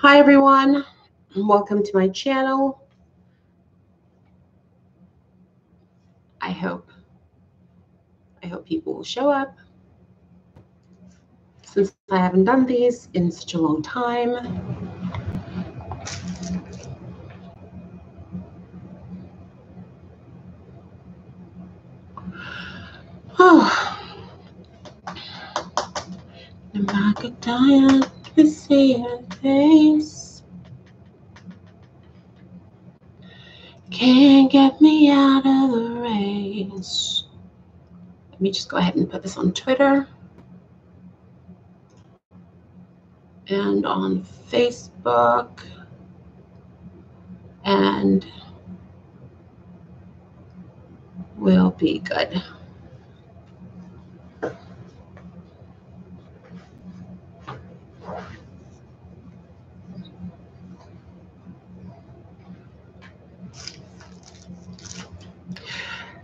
Hi everyone, welcome to my channel. I hope people will show up since I haven't done these in such a long time. Oh, I'm like a diet to see your face. Can't get me out of the race. Let me just go ahead and put this on Twitter and on Facebook and we'll be good.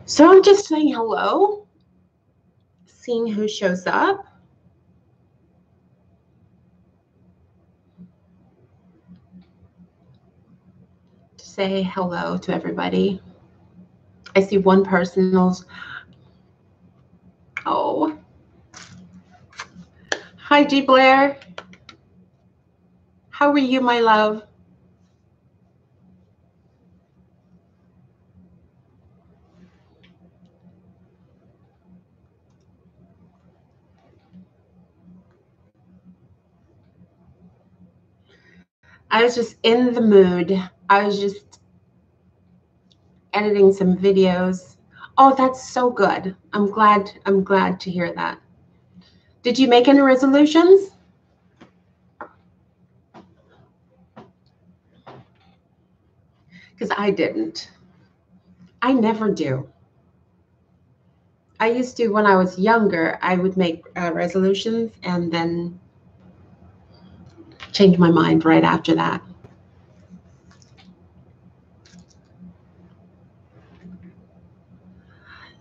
So I'm just saying hello, seeing who shows up. Say hello to everybody. I see one person who's, oh. Hi, G. Blair. How are you, my love? I was just in the mood. I was just editing some videos. Oh, that's so good. I'm glad to hear that. Did you make any resolutions? Because I didn't. I never do. I used to, when I was younger, I would make resolutions and then change my mind right after that.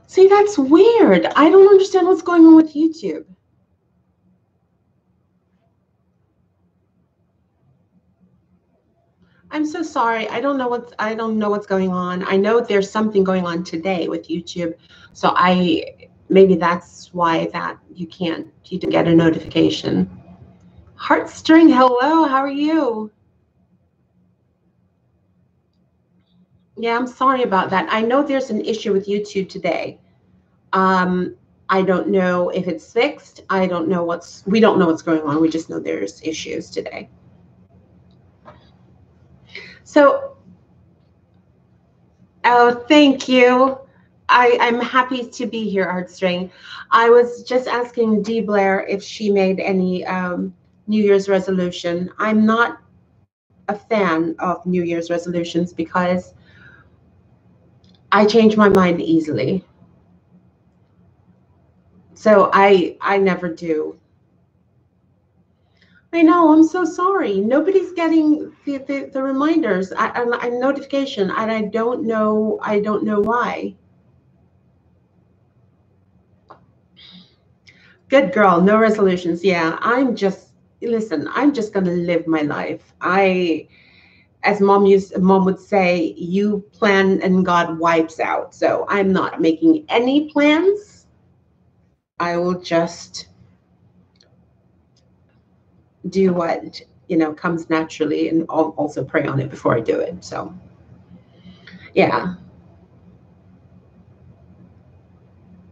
See, that's weird. I don't understand what's going on with YouTube. I'm so sorry. I don't know what's going on. I know there's something going on today with YouTube. So maybe that's why you didn't get a notification. Heartstring, hello, how are you? Yeah, I'm sorry about that. I know there's an issue with YouTube today. I don't know if it's fixed. We don't know what's going on. We just know there's issues today. So, oh, thank you. I'm happy to be here, Heartstring. I was just asking Dee Blair if she made any New Year's resolution. I'm not a fan of New Year's resolutions because I change my mind easily. So I never do. I know, I'm so sorry. Nobody's getting the reminders and notification, and I don't know why. Good girl, no resolutions. Yeah, I'm just gonna live my life. As mom would say, you plan and God wipes out. So I'm not making any plans. I will just do what comes naturally, and also pray on it before I do it. So yeah.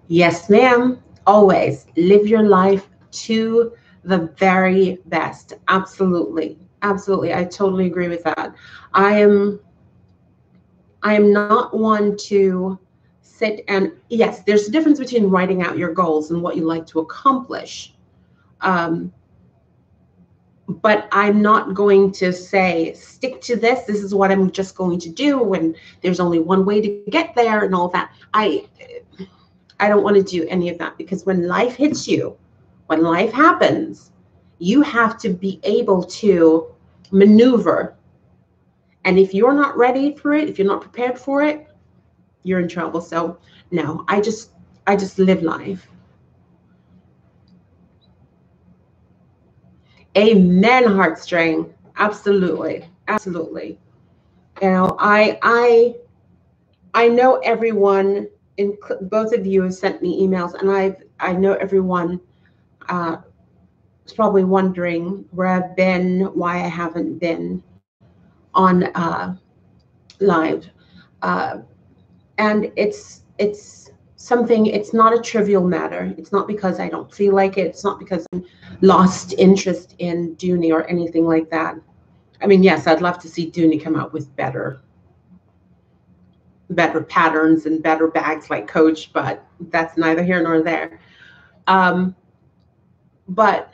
Yes, ma'am. Always live your life to the very best. Absolutely. Absolutely. I totally agree with that. I am not one to sit and, yes, there's a difference between writing out your goals and what you like to accomplish. But I'm not going to say, stick to this. This is what I'm just going to do when there's only one way to get there and all that. I don't want to do any of that, because when life hits you, when life happens, you have to be able to maneuver. And if you're not ready for it, if you're not prepared for it, you're in trouble. So no, I just live life. Amen, Heartstring. Absolutely. Absolutely. You know, I know everyone, in both of you have sent me emails, and I know everyone is probably wondering where I've been, why I haven't been on live. Uh, and it's something, it's not a trivial matter. It's not because I don't feel like it. It's not because I'm lost interest in Dooney or anything like that. I mean, yes, I'd love to see Dooney come out with better patterns and better bags like Coach, but that's neither here nor there. But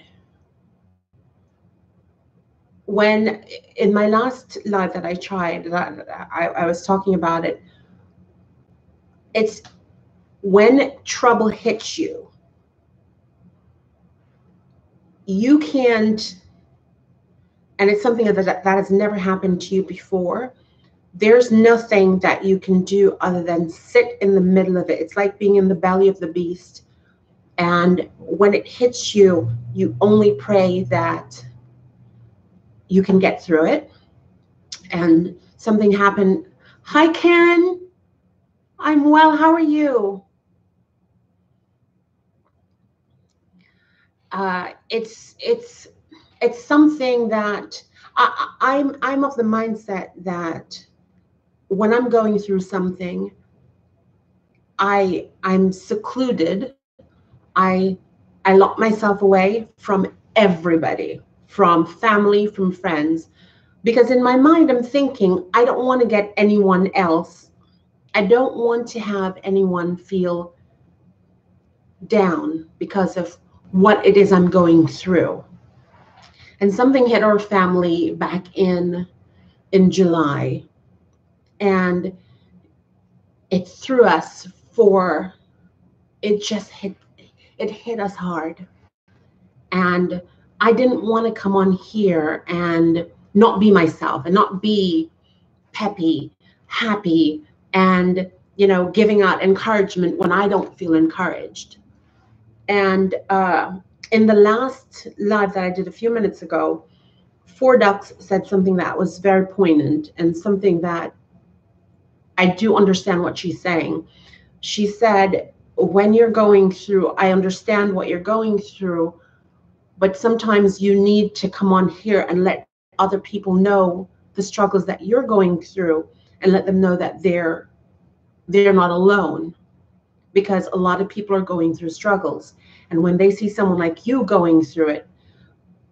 when in my last live that I tried, I was talking about it. It's when trouble hits you, you can't, and it's something that has never happened to you before. There's nothing that you can do other than sit in the middle of it. It's like being in the belly of the beast. And when it hits you, you only pray that you can get through it. And something happened. Hi, Karen. I'm well. How are you? It's something that I'm of the mindset that when I'm going through something, I'm secluded. I I lock myself away from everybody, from family, from friends, because in my mind I'm thinking I don't want to get anyone else. I don't want to have anyone feel down because of what it is I'm going through. And something hit our family back in July, and it threw us for, it just hit us hard. And I didn't want to come on here and not be myself and not be peppy, happy, and giving out encouragement when I don't feel encouraged. And in the last live that I did a few minutes ago, Four Ducks said something that was very poignant and something that I do understand what she's saying. She said, when you're going through, I understand what you're going through, but sometimes you need to come on here and let other people know the struggles that you're going through and let them know that they're not alone, because a lot of people are going through struggles. And when they see someone like you going through it,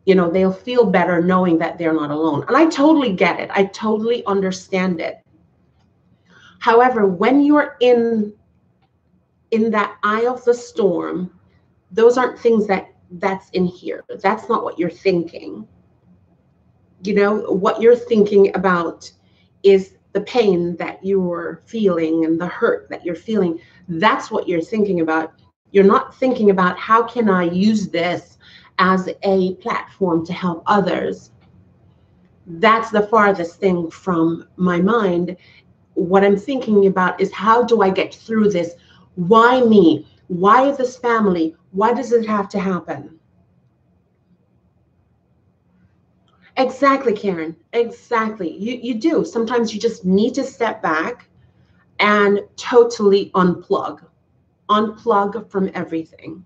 they'll feel better knowing that they're not alone. And I totally get it. I totally understand it. However, when you're in that eye of the storm, those aren't things that's in here. That's not what you're thinking. What you're thinking about is the pain that you're feeling and the hurt that you're feeling. That's what you're thinking about. You're not thinking about how can I use this as a platform to help others. That's the farthest thing from my mind. What I'm thinking about is, how do I get through this? Why me? Why this family? Why does it have to happen? Exactly, Karen. Exactly. You do. Sometimes you just need to step back and totally unplug from everything.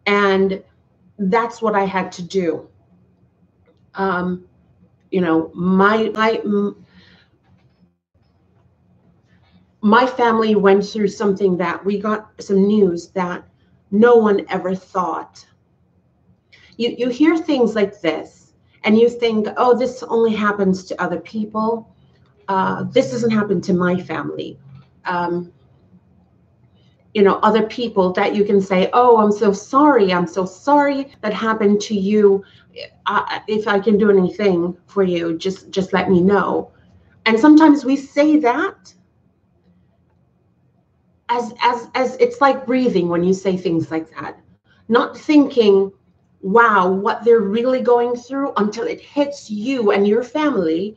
And that's what I had to do. My family went through something that we got some news that no one ever thought. You hear things like this and you think, oh, this only happens to other people. This doesn't happen to my family. Other people that you can say, oh, I'm so sorry that happened to you. If I can do anything for you, just let me know. And sometimes we say that as it's like breathing when you say things like that, not thinking, wow, what they're really going through, until it hits you and your family.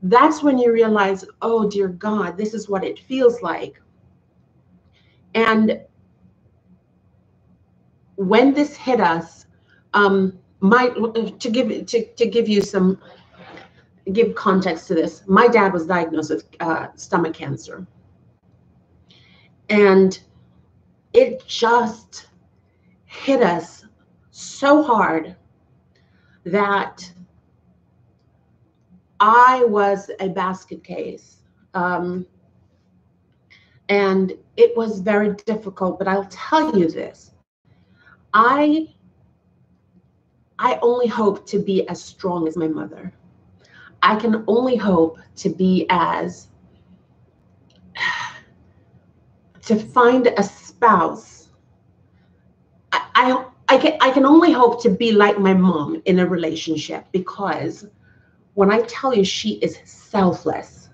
That's when you realize, oh dear God, this is what it feels like. And when this hit us, my give you some give context to this. My dad was diagnosed with stomach cancer, and it just hit us so hard that I was a basket case. And it was very difficult, but I'll tell you this. I only hope to be as strong as my mother. I can only hope to be to find a spouse. I can only hope to be like my mom in a relationship, because when I tell you she is selfless,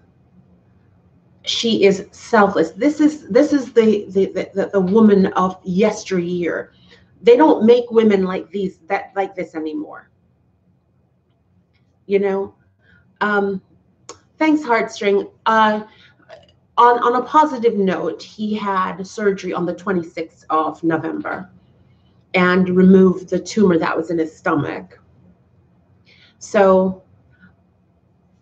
she is selfless. This is the woman of yesteryear. They don't make women like this anymore. You know. Thanks, Heartstring. On a positive note, he had surgery on the 26th of November and removed the tumor that was in his stomach. So,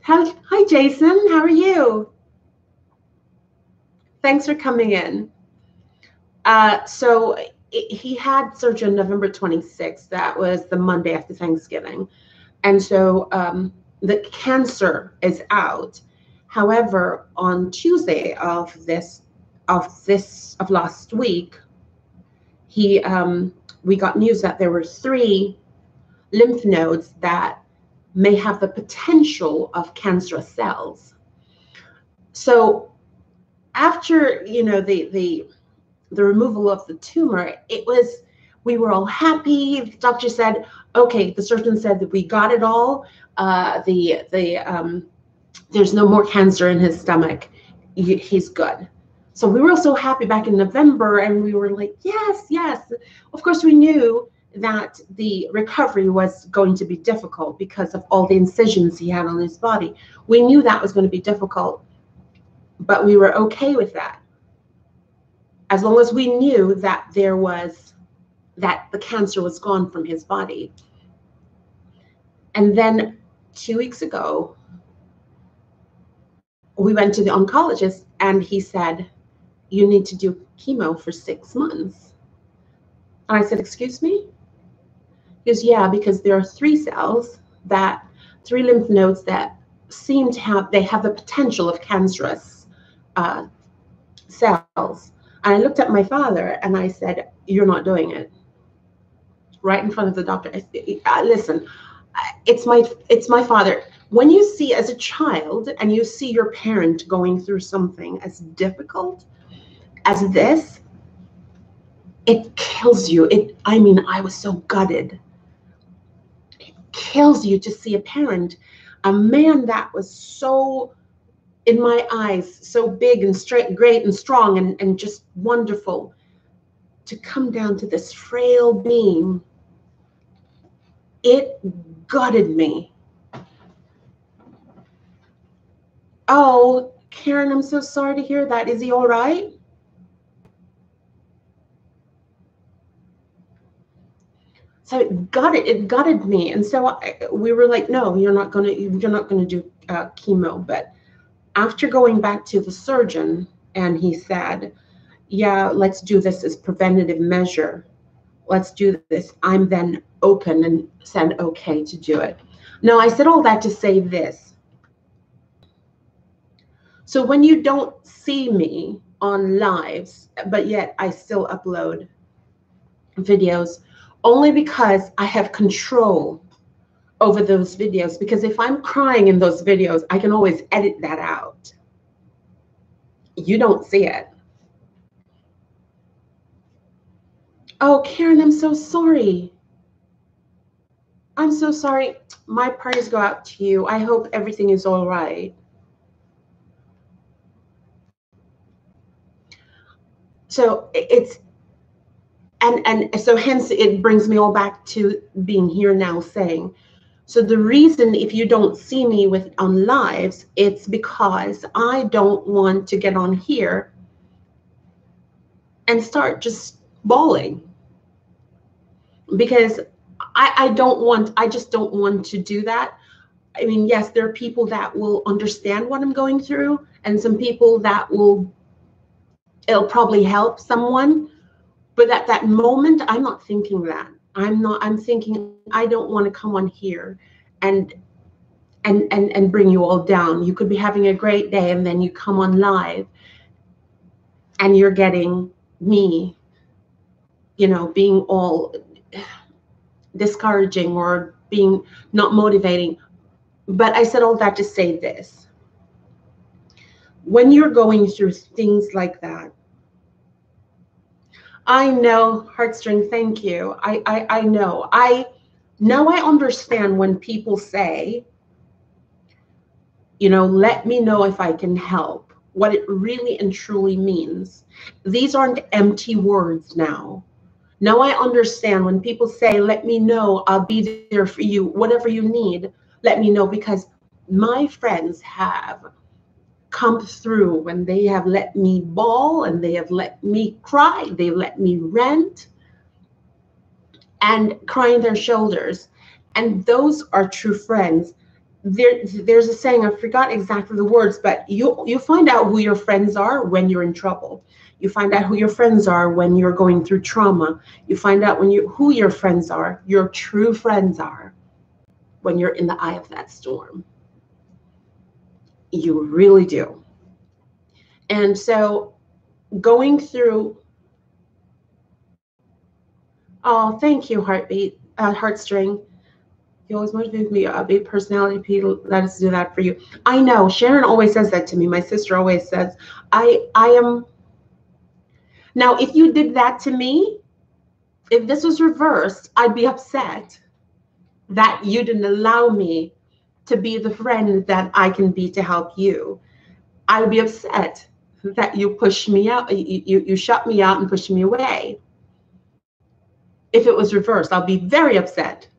hi, Jason. How are you? Thanks for coming in. He had surgery on November 26th. That was the Monday after Thanksgiving. And so the cancer is out. However, on Tuesday of last week, we got news that there were 3 lymph nodes that may have the potential of cancerous cells. So after the removal of the tumor, we were all happy. The doctor said, okay, the surgeon said that we got it all. There's no more cancer in his stomach. He's good. So we were so happy back in November, and we were like, yes, yes. Of course, we knew that the recovery was going to be difficult because of all the incisions he had on his body. We knew that was going to be difficult, but we were okay with that, as long as we knew that the cancer was gone from his body. And then 2 weeks ago, we went to the oncologist, and he said, you need to do chemo for 6 months. And I said, excuse me? He goes, yeah, because there are 3 lymph nodes that seem to have the potential of cancerous cells. And I looked at my father and I said, you're not doing it. Right in front of the doctor. Listen, it's my father. When you see as a child and you see your parent going through something as difficult as this, it kills you. I was so gutted. It kills you to see a parent, a man that was so, in my eyes, so big and straight, great and strong and just wonderful, to come down to this frail being. It gutted me. Oh, Karen, I'm so sorry to hear that. Is he all right? So it gutted me, and so we were like, no, you're not gonna do chemo. But after going back to the surgeon, and he said, yeah, let's do this as preventative measure. Let's do this. I'm then open and said okay to do it. Now, I said all that to say this. So when you don't see me on lives, but yet I still upload videos, only because I have control over those videos. Because if I'm crying in those videos, I can always edit that out. You don't see it. Oh, Karen, I'm so sorry. I'm so sorry. My prayers go out to you. I hope everything is all right. So so hence it brings me all back to being here now saying, so the reason if you don't see me on lives, it's because I don't want to get on here and start just bawling, because I just don't want to do that. I mean, yes, there are people that will understand what I'm going through, and some people that it'll probably help someone. But at that moment, I'm not thinking that. I'm thinking, I don't want to come on here and and bring you all down. You could be having a great day, and then you come on live and you're getting me, being all discouraging or being not motivating. But I said all that to say this. When you're going through things like that, I know, heartstring, thank you. I know. Now I understand when people say, let me know if I can help, what it really and truly means. These aren't empty words now. Now I understand when people say, let me know, I'll be there for you, whatever you need, let me know, because my friends have come through when they have let me bawl and they have let me cry, they let me rant and cry on their shoulders. And those are true friends. There's a saying, I forgot exactly the words, but you find out who your friends are when you're in trouble. You find out who your friends are when you're going through trauma. You find out who your friends are, your true friends are, when you're in the eye of that storm. You really do. And so going through, oh, thank you, heartstring. You always motivate me, a big personality, people, let us do that for you. I know, Sharon always says that to me. My sister always says, I am, now if you did that to me, if this was reversed, I'd be upset that you didn't allow me to be the friend that I can be to help you. I'd be upset that you pushed me out, you shut me out and pushed me away. If it was reversed, I'll be very upset.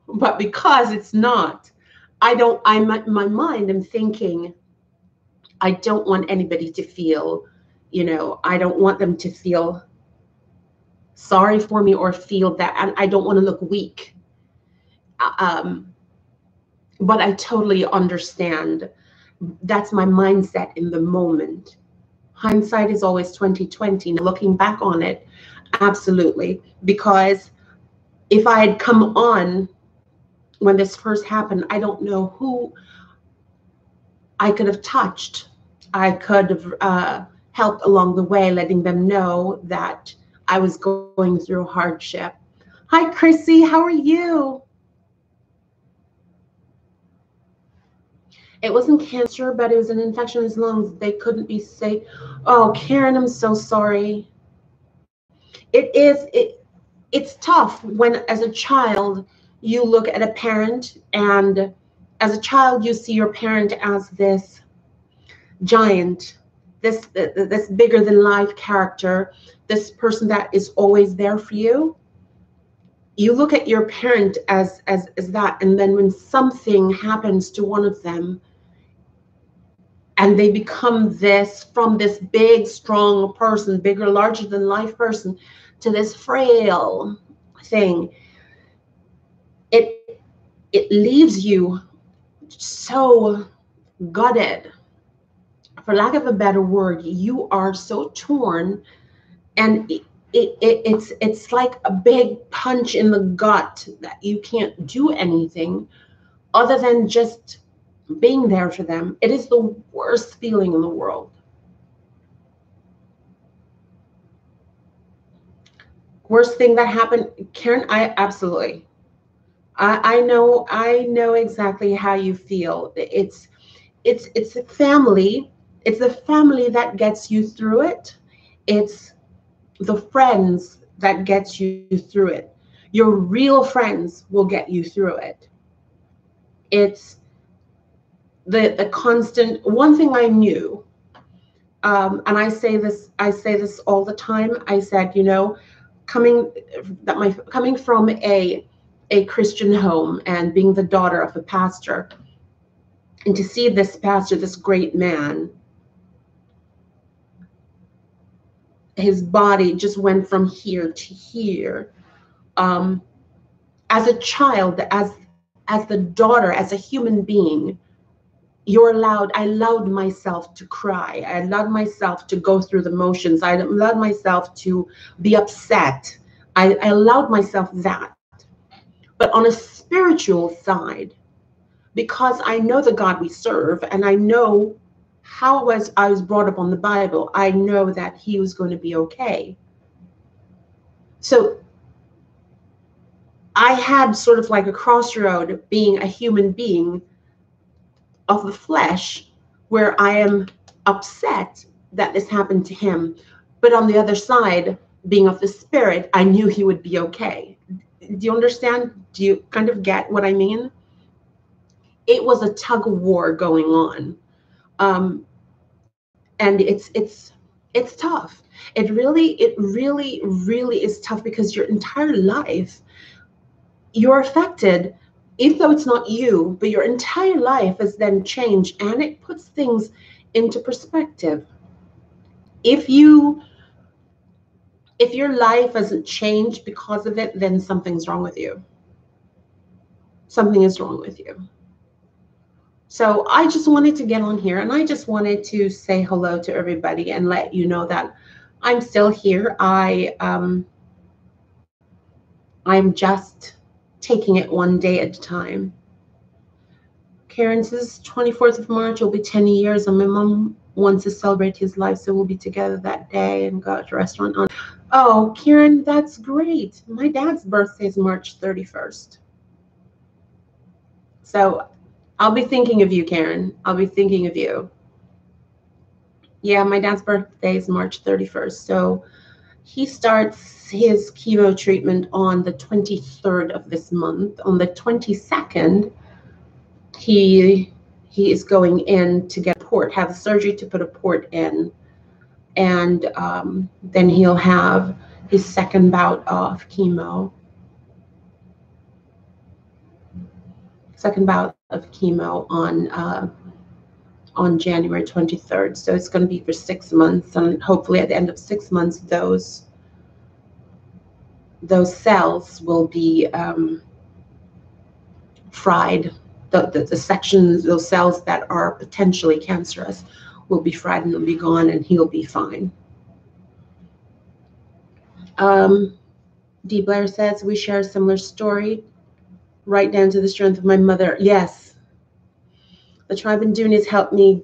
But because it's not, I'm in my mind, I'm thinking, I don't want anybody to feel, I don't want them to feel sorry for me or feel that, and I don't want to look weak. But I totally understand. That's my mindset in the moment. Hindsight is always 2020. Now, looking back on it, absolutely. Because if I had come on when this first happened, I don't know who I could have touched. I could have helped along the way, letting them know that I was going through hardship. Hi, Chrissy, how are you? It wasn't cancer, but it was an infection in his lungs. They couldn't be safe. Oh, Karen, I'm so sorry. It's tough when, as a child, you look at a parent, and as a child, you see your parent as this giant, this bigger than life character, this person that is always there for you. You look at your parent as that, and then when something happens to one of them, and they become from this big, strong person, bigger, larger than life person, to this frail thing, it leaves you so gutted. For lack of a better word, you are so torn, and it's like a big punch in the gut that you can't do anything other than just being there for them. It is the worst feeling in the world. Worst thing that happened, Karen, I absolutely. I know exactly how you feel. It's a family. It's the family that gets you through it. It's the friends that gets you through it. Your real friends will get you through it. It's the constant. One thing I knew, and I say this all the time. I said, coming from a Christian home and being the daughter of a pastor, and to see this pastor, this great man, his body just went from here to here. As a child, as the daughter, as a human being, I allowed myself to cry. I allowed myself to go through the motions. I allowed myself to be upset. I allowed myself that. But on a spiritual side, because I know the God we serve, and I know how I was brought up on the Bible, I know that he was going to be okay. So I had sort of like a crossroad, being a human being of the flesh, where I am upset that this happened to him. But on the other side, being of the spirit, I knew he would be okay. Do you understand? Do you kind of get what I mean? It was a tug of war going on. And it's tough. It really is tough, because your entire life, you're affected, even though it's not you, but your entire life is then changed, and it puts things into perspective. If your life hasn't changed because of it, then something's wrong with you. Something is wrong with you. So I just wanted to get on here, and I just wanted to say hello to everybody and let you know that I'm still here. I'm just taking it one day at a time. Karen says 24th of March will be 10 years, and my mom wants to celebrate his life, so we'll be together that day and go out to a restaurant on. Oh, Karen, that's great. My dad's birthday is March 31st. So I'll be thinking of you, Karen. I'll be thinking of you. Yeah, my dad's birthday is March 31st. So he starts his chemo treatment on the 23rd of this month. On the 22nd, he is going in to get a port, have surgery to put a port in. And then he'll have his second bout of chemo. Second bout of chemo on January 23rd. So it's going to be for 6 months, and hopefully at the end of 6 months, those cells will be fried. The sections, those cells that are potentially cancerous, will be fried and will be gone, and he'll be fine. D. Blair says, we share a similar story, right down to the strength of my mother. Yes. The tribe in Dunis kept me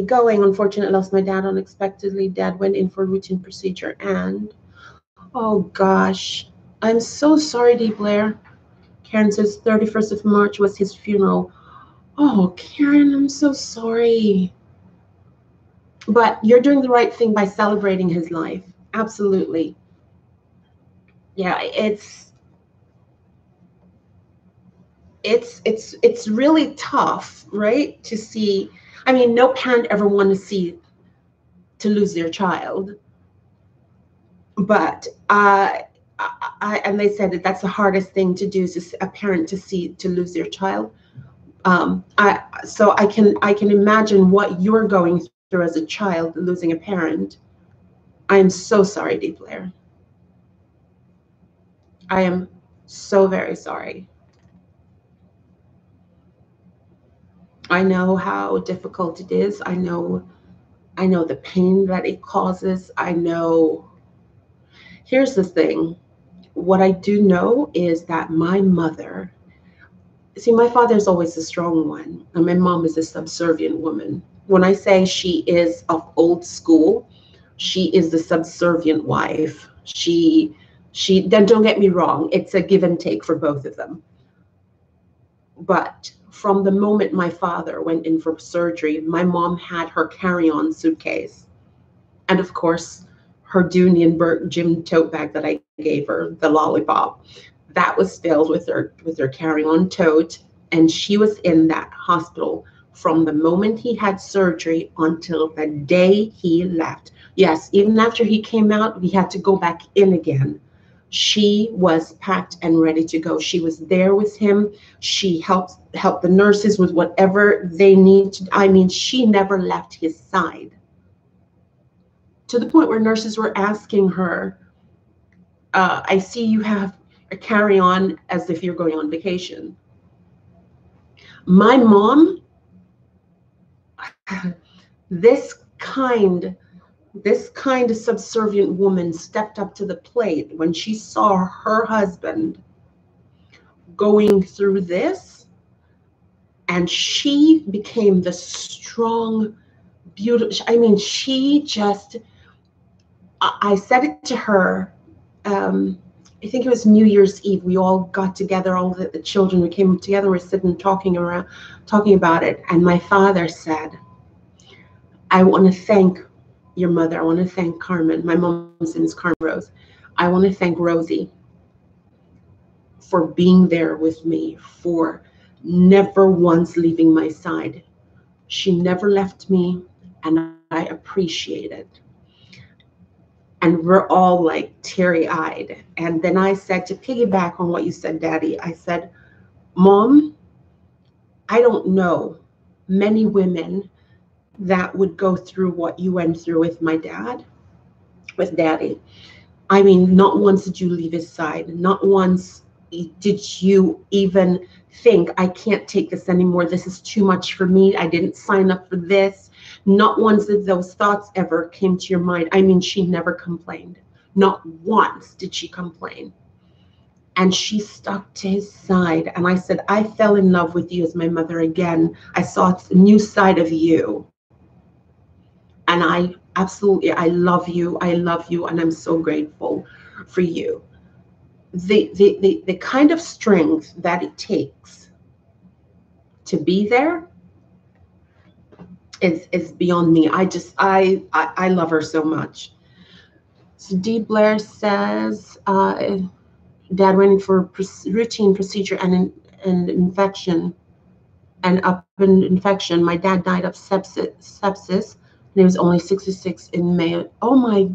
going. Unfortunately, I lost my dad unexpectedly. Dad went in for a routine procedure, and oh gosh, I'm so sorry, D. Blair. Karen says 31st of March was his funeral. Oh, Karen, I'm so sorry. But you're doing the right thing by celebrating his life. Absolutely. Yeah, it's really tough, right? To see. I mean, no parent ever wants to lose their child. But and they said that's the hardest thing to do, is a parent to lose their child. So I can imagine what you're going through as a child, losing a parent. I am so sorry, D. Blair. I am so very sorry. I know how difficult it is. I know the pain that it causes. I know. Here's the thing. What I do know is that my mother, see, my father's always the strong one, and my mom is a subservient woman. When I say she is of old school, she is the subservient wife. Then don't get me wrong, it's a give and take for both of them. But from the moment my father went in for surgery, my mom had her carry-on suitcase. And of course, her Dooney and Burt gym tote bag that I gave her, the lollipop, that was filled with her carry-on tote. And she was in that hospital from the moment he had surgery until the day he left. Yes, even after he came out, we had to go back in again. She was packed and ready to go. She was there with him. She helped the nurses with whatever they need to. I mean, she never left his side. To the point where nurses were asking her, I see you have, carry on as if you're going on vacation. My mom, this kind of subservient woman stepped up to the plate when she saw her husband going through this, and she became the strong, beautiful, I mean, I said it to her, I think it was New Year's Eve. We all got together, all the children, we came together, we're sitting talking about it. And my father said, I want to thank your mother. I want to thank Carmen. My mom's name is Carmen Rose. I want to thank Rosie for being there with me, for never once leaving my side. She never left me, and I appreciate it. And we're all like teary-eyed. And then I said, to piggyback on what you said, Daddy, I said, Mom, I don't know many women that would go through what you went through with my dad, with Daddy. I mean, not once did you leave his side. Not once did you even think, I can't take this anymore. This is too much for me. I didn't sign up for this. Not once did those thoughts ever came to your mind. I mean, she never complained. Not once did she complain. And she stuck to his side. And I said, I fell in love with you as my mother again. I saw a new side of you. And I love you. I love you. And I'm so grateful for you. The kind of strength that it takes to be there is beyond me. I love her so much. So D. Blair says, Dad went in for routine procedure and infection, and up an infection. My dad died of sepsis, and he was only 66 in May. Oh my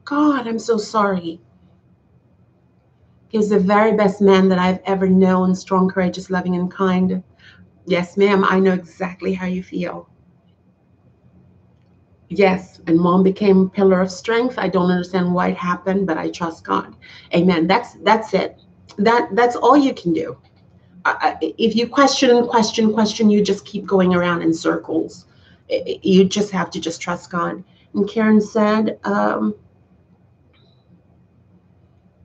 God, I'm so sorry. He was the very best man that I've ever known, strong, courageous, loving, and kind. Yes, ma'am, I know exactly how you feel. Yes, and Mom became a pillar of strength. I don't understand why it happened, but I trust God. Amen. That's it. That's all you can do. If you question, you just keep going around in circles. You just have to just trust God. And Karen said,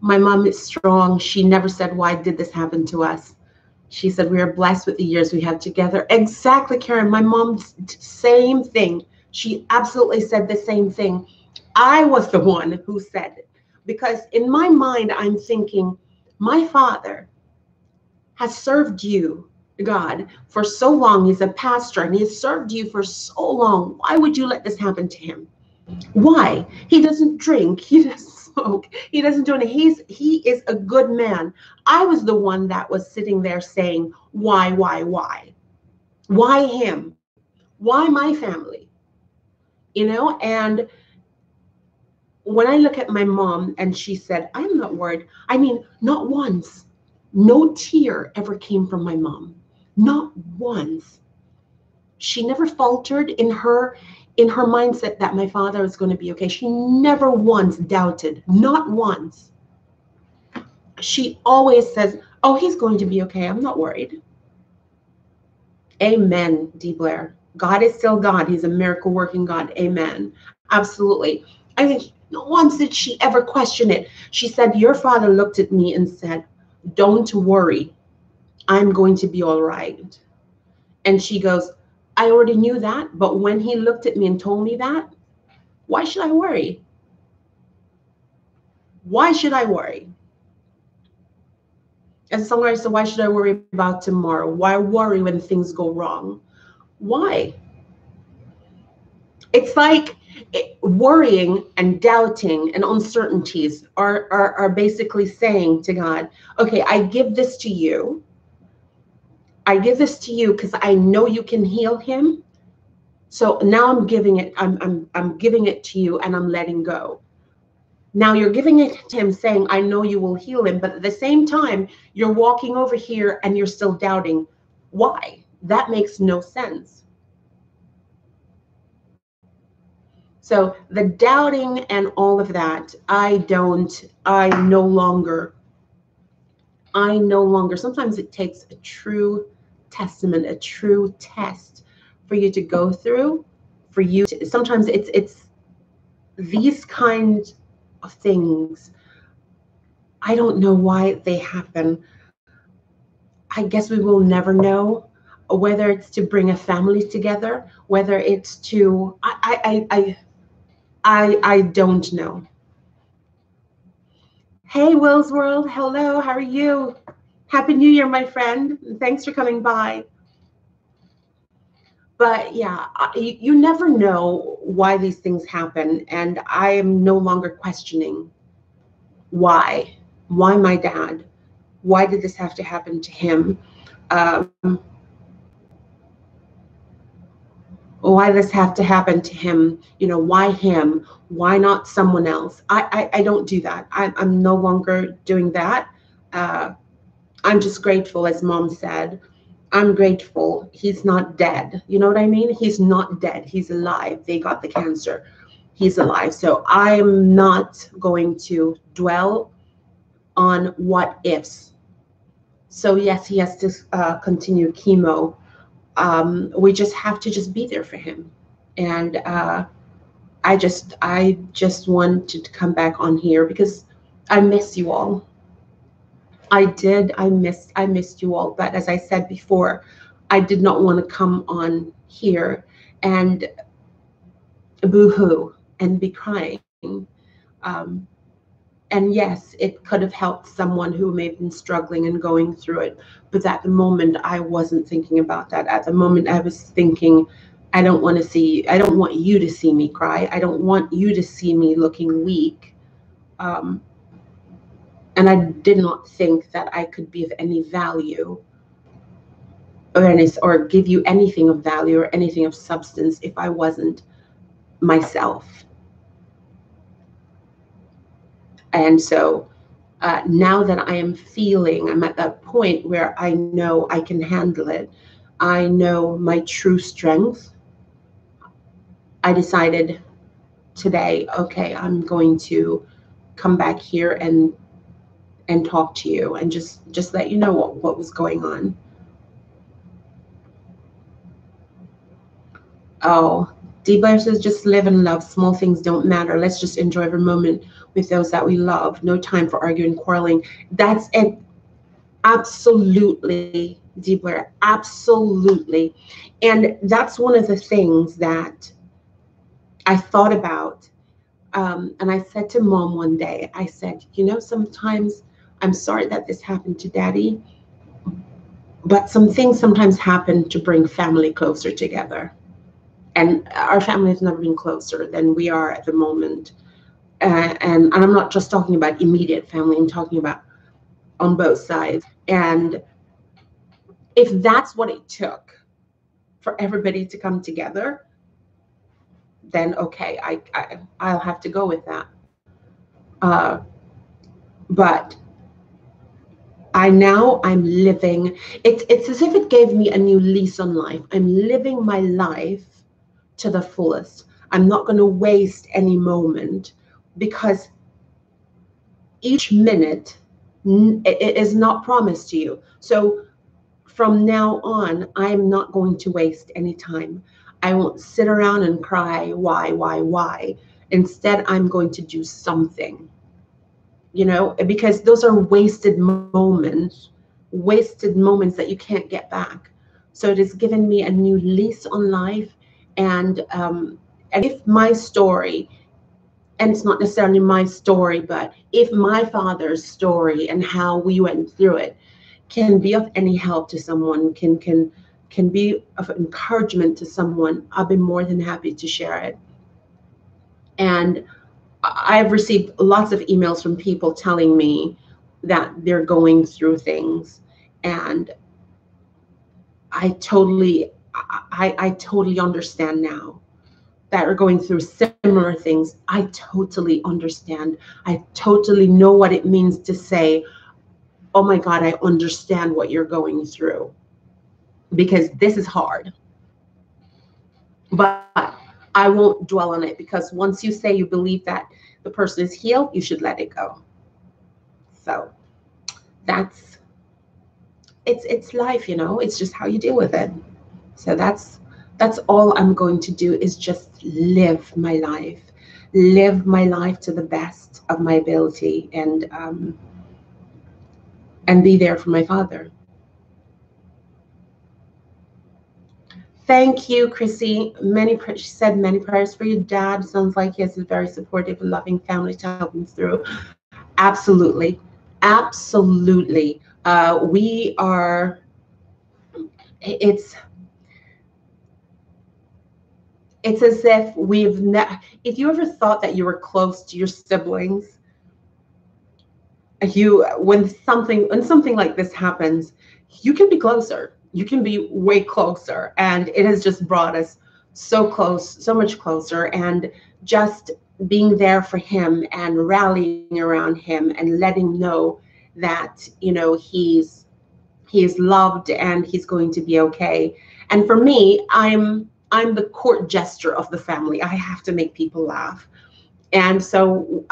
my mom is strong. She never said, why did this happen to us? She said, we are blessed with the years we have together. Exactly, Karen. My mom, same thing. She absolutely said the same thing. I was the one who said it, because in my mind, I'm thinking, my father has served you, God, for so long. He's a pastor and he has served you for so long. Why would you let this happen to him? Why? He doesn't drink. He doesn't smoke. He doesn't do anything. He is a good man. I was the one that was sitting there saying, why? Why him? Why my family? And when I look at my mom and she said, I'm not worried. I mean, not once, no tear ever came from my mom. Not once. She never faltered in her mindset that my father was going to be okay. She never once doubted, not once. She always says, oh, he's going to be okay. I'm not worried. Amen, D. Blair. God is still God. He's a miracle working God. Amen. Absolutely. I mean, not once did she ever question it. She said, your father looked at me and said, don't worry. I'm going to be all right. And she goes, I already knew that, but when he looked at me and told me that, why should I worry? Why should I worry? As a songwriter said, why should I worry about tomorrow? Why worry when things go wrong? Why? It's like worrying and doubting and uncertainties are basically saying to God, okay, I give this to you. I give this to you because I know you can heal him. So now I'm giving it, I'm giving it to you, and I'm letting go. Now you're giving it to him saying, I know you will heal him, but at the same time, you're walking over here and you're still doubting. Why? That makes no sense. So the doubting and all of that, I no longer I no longer, sometimes it takes a true testament, a true test for you to go through, for you to, sometimes it's these kinds of things. I don't know why they happen. I guess we will never know, whether it's to bring a family together, whether it's to, I don't know. Hey, Will's World, hello, how are you? Happy New Year, my friend. Thanks for coming by. But yeah, you never know why these things happen, and I am no longer questioning why. Why my dad? Why did this have to happen to him? Um, why this have to happen to him? You know, why him? Why not someone else? I don't do that. I'm no longer doing that. Uh, I'm just grateful, as Mom said. I'm grateful he's not dead. You know what I mean? He's not dead. He's alive. They got the cancer. He's alive. So I'm not going to dwell on what ifs. So yes, he has to continue chemo. We just have to just be there for him. And I just wanted to come back on here because I miss you all. I did. I missed you all. But as I said before, I did not want to come on here and boo-hoo and be crying. Um, and yes, it could have helped someone who may have been struggling and going through it. But at the moment, I wasn't thinking about that. At the moment, I was thinking, I don't want you to see me cry. I don't want you to see me looking weak. Um, and I did not think that I could be of any value or give you anything of value or anything of substance if I wasn't myself. And so now that I am feeling, I'm at that point where I know I can handle it. I know my true strength. I decided today, okay, I'm going to come back here and talk to you and just let you know what was going on. Oh, D. Blair says, just live and love. Small things don't matter. Let's just enjoy every moment with those that we love. No time for arguing, quarreling. That's it. Absolutely, D. Blair. Absolutely. And that's one of the things that I thought about. And I said to Mom one day, I said, sometimes I'm sorry that this happened to Daddy, but some things sometimes happen to bring family closer together. And our family has never been closer than we are at the moment. And I'm not just talking about immediate family, I'm talking about on both sides. And if that's what it took for everybody to come together, then okay, I'll have to go with that. But I'm living, it's as if it gave me a new lease on life. I'm living my life to the fullest. I'm not going to waste any moment, because each minute it is not promised to you. So from now on, I'm not going to waste any time. I won't sit around and cry, why? Instead, I'm going to do something, because those are wasted moments that you can't get back. So it has given me a new lease on life. And if my story, and it's not necessarily my story, but if my father's story and how we went through it can be of any help to someone, can be of encouragement to someone, I'll be more than happy to share it. And I've received lots of emails from people telling me that they're going through things, and I totally understand now that are going through similar things. I totally understand. I totally know what it means to say, oh my God, I understand what you're going through, because this is hard. But I won't dwell on it, because once you say you believe that the person is healed, you should let it go. So that's it's life, you know. It's just how you deal with it. So that's all I'm going to do, is just live my life to the best of my ability, and be there for my father. Thank you, Chrissy. She said many prayers for your dad. Sounds like he has a very supportive and loving family to help him through. Absolutely, absolutely. We are. It's as if if you ever thought that you were close to your siblings, when something like this happens, you can be closer. You can be way closer, and it has just brought us so close, so much closer, and just being there for him and rallying around him and letting him know that, you know, he's loved and he's going to be okay. And for me, I'm the court gesture of the family. I have to make people laugh. And so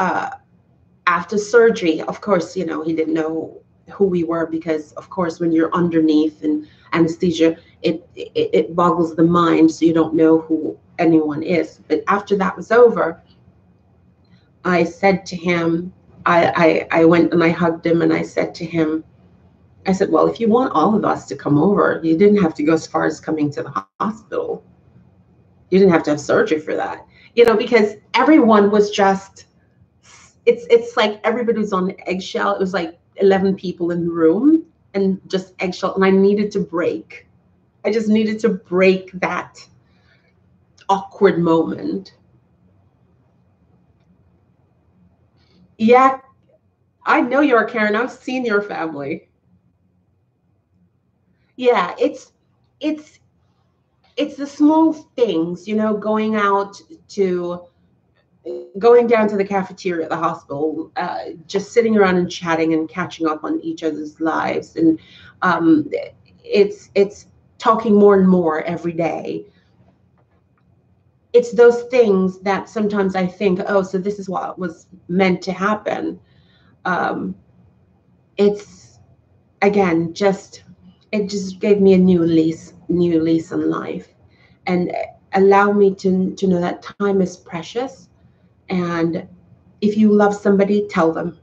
after surgery, of course, you know, he didn't know who we were, because of course when you're underneath and anesthesia, it boggles the mind, so you don't know who anyone is. But after that was over, I said to him, I went and I hugged him, and I said to him, I said, well, if you want all of us to come over, you didn't have to go as far as coming to the hospital. You didn't have to have surgery for that, you know, because everyone was just, it's like everybody was on eggshell. It was like 11 people in the room and just eggshell. And I needed to break. I just needed to break that awkward moment. Yeah, I know you are, Karen. I've seen your family. Yeah, it's the small things, you know, going down to the cafeteria at the hospital, just sitting around and chatting and catching up on each other's lives, and it's talking more and more every day. It's those things that sometimes I think, oh, so this is what was meant to happen. It's, again, it just gave me a new lease on life, and allow me to know that time is precious. And if you love somebody, tell them.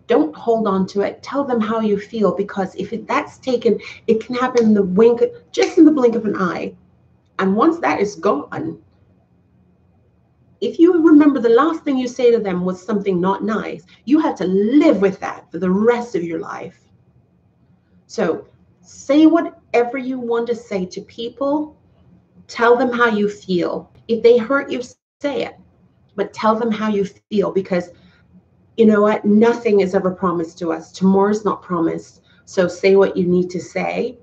Don't hold on to it. Tell them how you feel, because if that's taken, it can happen in the blink of an eye. And once that is gone, if you remember the last thing you say to them was something not nice, you have to live with that for the rest of your life. So say whatever you want to say to people. Tell them how you feel. If they hurt you, say it, but tell them how you feel, because you know what? Nothing is ever promised to us. Tomorrow's not promised. So say what you need to say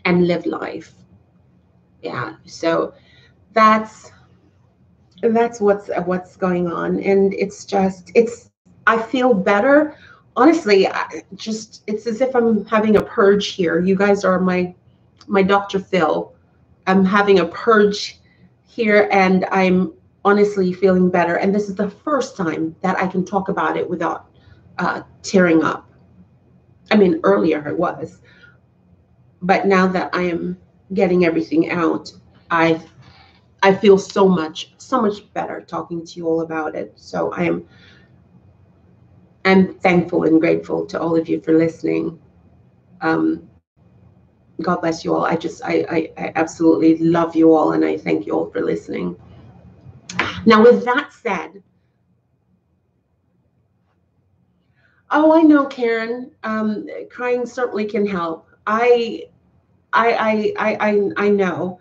and live life. Yeah. So that's what's going on. And I feel better. Honestly, it's as if I'm having a purge here. You guys are my Dr. Phil. I'm having a purge here, and I'm honestly feeling better. And this is the first time that I can talk about it without tearing up. I mean, earlier it was, but now that I am getting everything out, I feel so much better talking to you all about it. So I'm thankful and grateful to all of you for listening. God bless you all. I absolutely love you all, and I thank you all for listening. Now, with that said, oh, I know, Karen. Crying certainly can help. I know.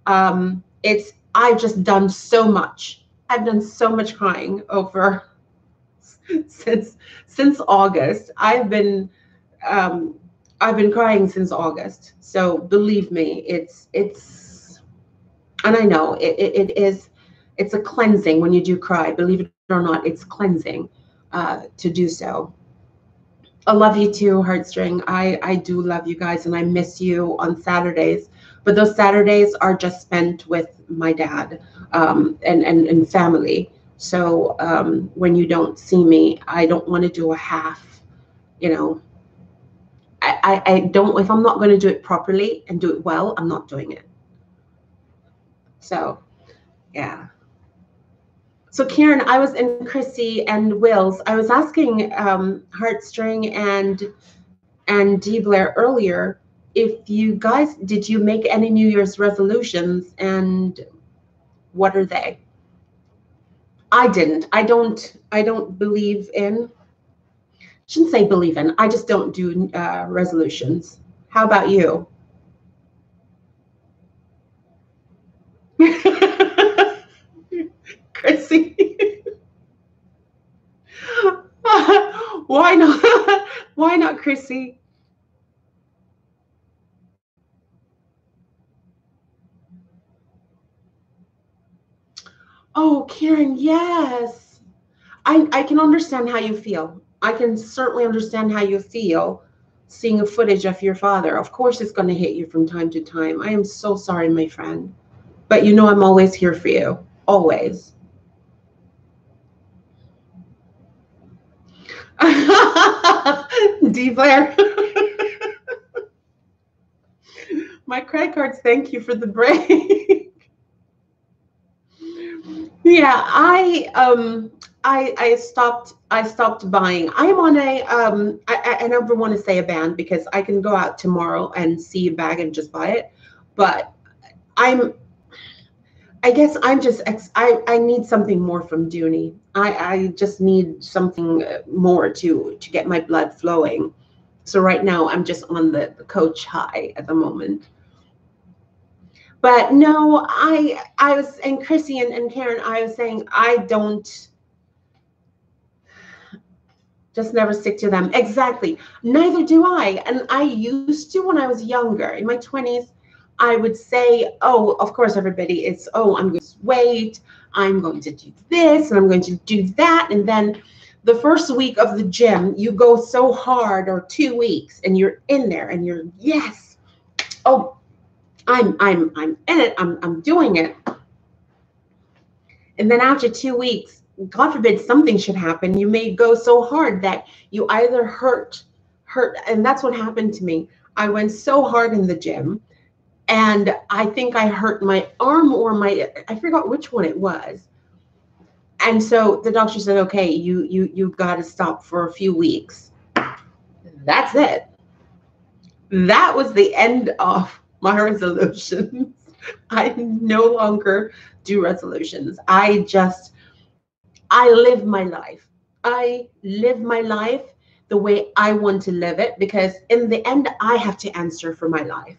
I've just done so much. I've done so much crying over since August. I've been crying since August. So believe me, it's and I know it's a cleansing when you do cry. Believe it or not, it's cleansing to do so. I love you too, Heartstring. I do love you guys, and I miss you on Saturdays. But those Saturdays are just spent with my dad and family. So when you don't see me, I don't want to do a half, you know, I don't, if I'm not going to do it properly and do it well, I'm not doing it. So, yeah. So Karen, I was in Chrissy and Will's. I was asking Heartstring and D Blair earlier if you guys, did you make any New Year's resolutions, and what are they? I didn't. I don't believe in. Shouldn't say believe in. I just don't do resolutions. How about you? Chrissy. Why not? Why not, Chrissy? Oh, Karen, yes. I can understand how you feel. I can certainly understand how you feel seeing a footage of your father. Of course, it's going to hit you from time to time. I am so sorry, my friend. But you know I'm always here for you. Always. D. Blair. My credit cards thank you for the break. Yeah, I stopped buying. I'm on a I never want to say a ban because I can go out tomorrow and see a bag and just buy it, but I guess I'm just I need something more from Dooney. I just need something more to get my blood flowing. So right now I'm just on the coach high at the moment. But no, I was, and Chrissy and Karen, I was saying I don't, just never stick to them. Exactly. Neither do I. And I used to when I was younger, in my 20s, I would say, oh, of course, everybody is, oh, I'm going to wait, I'm going to do this, and I'm going to do that. And then the first week of the gym, you go so hard, or 2 weeks, and you're in there and you're, yes, oh, I'm in it, I'm doing it. And then after 2 weeks, God forbid something should happen, you may go so hard that you either hurt, and that's what happened to me. I went so hard in the gym, and I think I hurt my arm or I forgot which one it was. And so the doctor said, okay, you got to stop for a few weeks. That's it. That was the end of my resolutions. I no longer do resolutions. I live my life. I live my life the way I want to live it, because in the end, I have to answer for my life.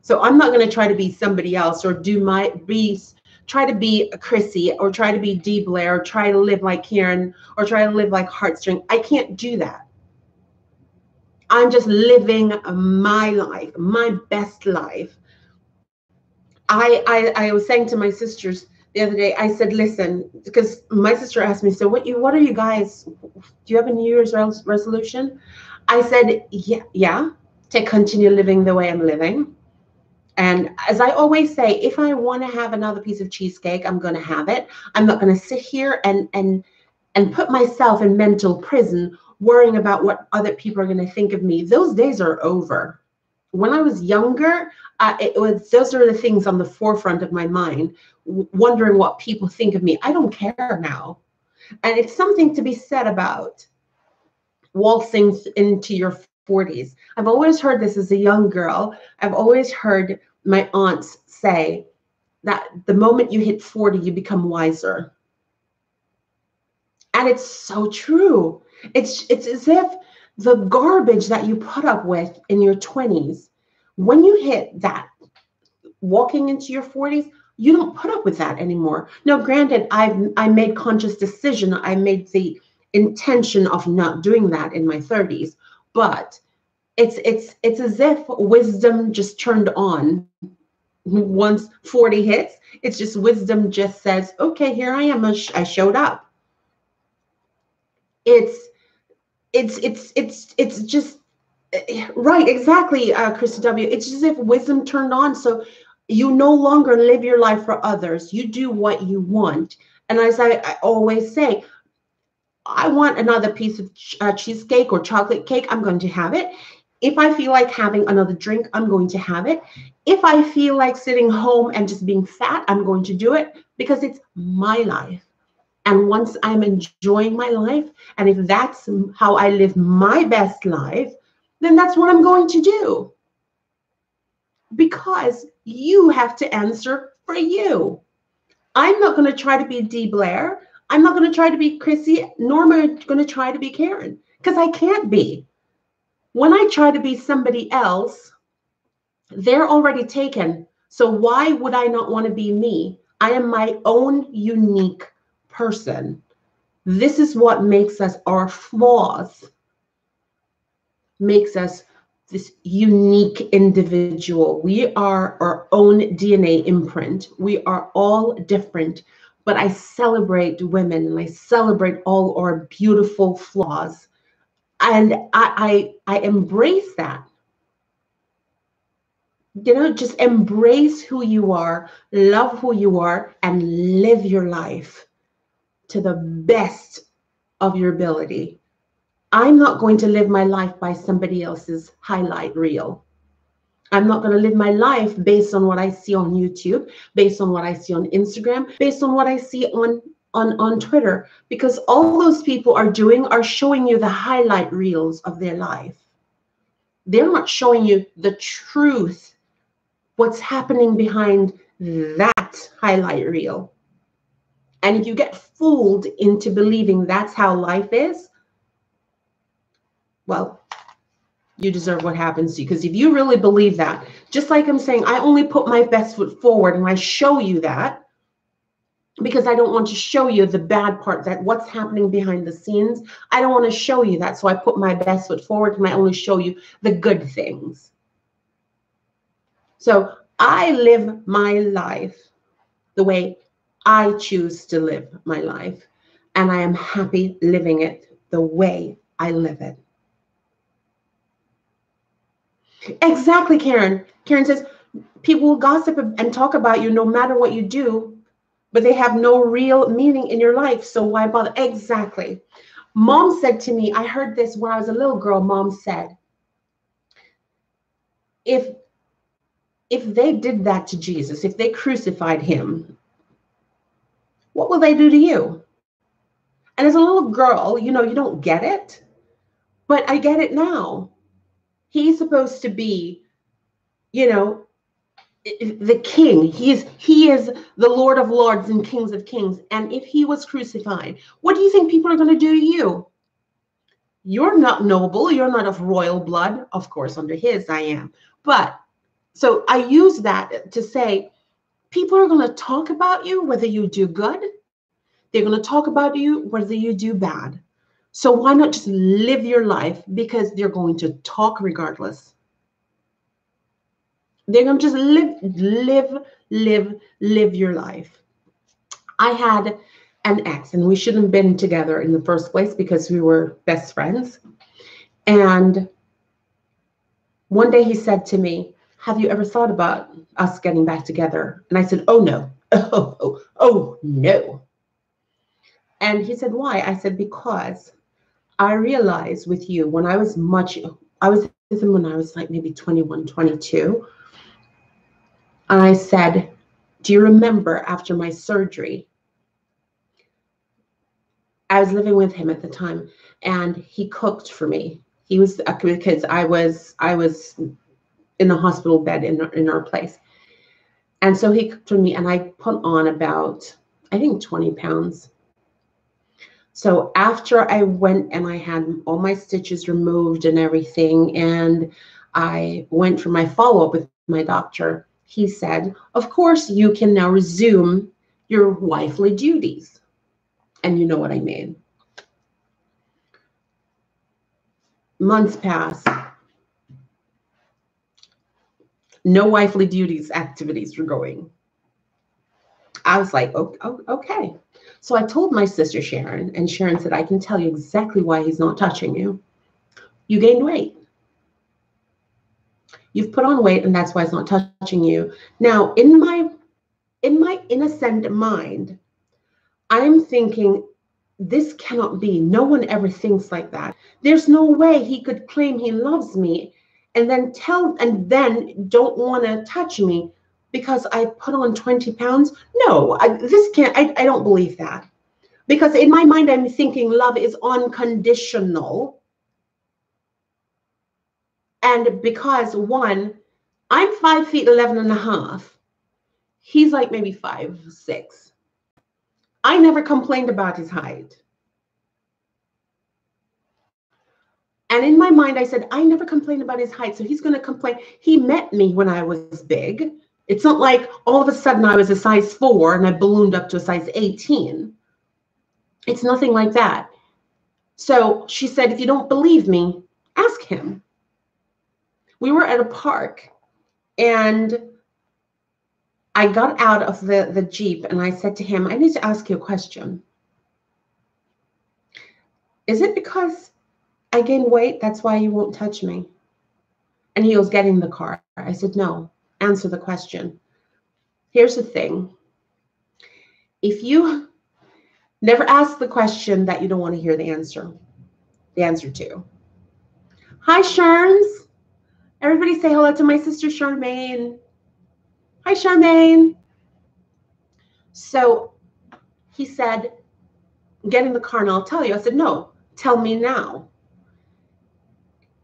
So I'm not going to try to be somebody else, or try to be a Chrissy, or try to be D. Blair, or try to live like Karen, or try to live like Heartstring. I can't do that. I'm just living my life, my best life. I was saying to my sisters the other day, I said, listen, because my sister asked me, so what are you guys, do you have a New Year's resolution? I said, yeah, to continue living the way I'm living. And as I always say, if I want to have another piece of cheesecake, I'm going to have it. I'm not going to sit here and put myself in mental prison worrying about what other people are going to think of me. Those days are over. When I was younger, those are the things on the forefront of my mind, wondering what people think of me. I don't care now. And it's something to be said about waltzing into your 40s. I've always heard this as a young girl. I've always heard my aunts say that the moment you hit 40, you become wiser. And it's so true. It's as if the garbage that you put up with in your 20s, when you hit that, walking into your 40s, you don't put up with that anymore. Now, granted, I made conscious decision. I made the intention of not doing that in my 30s, but it's as if wisdom just turned on once 40 hits. It's just wisdom just says, okay, here I am. I showed up. It's just right, exactly, Krista W. It's as if wisdom turned on, so you no longer live your life for others. You do what you want. And as I always say, I want another piece of cheesecake or chocolate cake. I'm going to have it. If I feel like having another drink, I'm going to have it. If I feel like sitting home and just being fat, I'm going to do it because it's my life. And once I'm enjoying my life, and if that's how I live my best life, then that's what I'm going to do. Because you have to answer for you. I'm not going to try to be Dee Blair. I'm not going to try to be Chrissy, nor am I going to try to be Karen, because I can't be. When I try to be somebody else, they're already taken. So why would I not want to be me? I am my own unique person. This is what makes us, our flaws, makes us this unique individual. We are our own DNA imprint. We are all different, but I celebrate women and I celebrate all our beautiful flaws. And I embrace that. Just embrace who you are, love who you are, and live your life to the best of your ability. I'm not going to live my life by somebody else's highlight reel. I'm not going to live my life based on what I see on YouTube, based on what I see on Instagram, based on what I see on Twitter, because all those people are showing you the highlight reels of their life. They're not showing you the truth, what's happening behind that highlight reel. And if you get fooled into believing that's how life is, well, you deserve what happens to you. Because if you really believe that, just like I'm saying, I only put my best foot forward and I show you that because I don't want to show you the bad part, that what's happening behind the scenes. I don't want to show you that. So I put my best foot forward and I only show you the good things. So I live my life the way I choose to live my life. And I am happy living it the way I live it. Exactly, Karen. Karen says, people will gossip and talk about you no matter what you do, but they have no real meaning in your life. So why bother? Exactly. Mom said to me, I heard this when I was a little girl. Mom said, if they did that to Jesus, if they crucified him, what will they do to you? And as a little girl, you don't get it, but I get it now. He's supposed to be, the king. He is the Lord of Lords and Kings of Kings. And if he was crucified, what do you think people are going to do to you? You're not noble. You're not of royal blood. Of course, under his, I am. But so I use that to say, people are going to talk about you whether you do good. They're going to talk about you whether you do bad. So why not just live your life? Because they're going to talk regardless. They're going to just live your life. I had an ex, and we shouldn't have been together in the first place because we were best friends. And one day he said to me, have you ever thought about us getting back together? And I said, oh, no. Oh, no. And he said, why? I said, because I realized with you, I was with him when I was like maybe 21, 22. I said, do you remember after my surgery, I was living with him at the time and he cooked for me. He was, because I was in a hospital bed in our place. And so he cooked for me and I put on about, I think 20 pounds. So after I went and I had all my stitches removed and everything, and I went for my follow-up with my doctor, he said, of course, you can now resume your wifely duties. And you know what I mean. Months pass. No wifely duties activities were going. I was like, oh, okay. So I told my sister Sharon, and Sharon said, I can tell you exactly why he's not touching you. You gained weight. You've put on weight, and that's why it's not touching you. Now, in my innocent mind, I'm thinking, this cannot be. No one ever thinks like that. There's no way he could claim he loves me and then don't want to touch me because I put on 20 pounds. No, I don't believe that. Because in my mind, I'm thinking love is unconditional. And because one, I'm 5'11" and a half. He's like maybe 5'6". I never complained about his height. And in my mind, I said, I never complained about his height, so he's going to complain. He met me when I was big. It's not like all of a sudden I was a size 4 and I ballooned up to a size 18. It's nothing like that. So she said, if you don't believe me, ask him. We were at a park, and I got out of the Jeep, and I said to him, I need to ask you a question. Is it because I gained weight, that's why you won't touch me? And he goes, get in the car. I said, no, answer the question. Here's the thing. If you never ask the question that you don't want to hear the answer to. Hi, Sharns. Everybody say hello to my sister, Charmaine. Hi, Charmaine. So he said, get in the car and I'll tell you. I said, no, tell me now.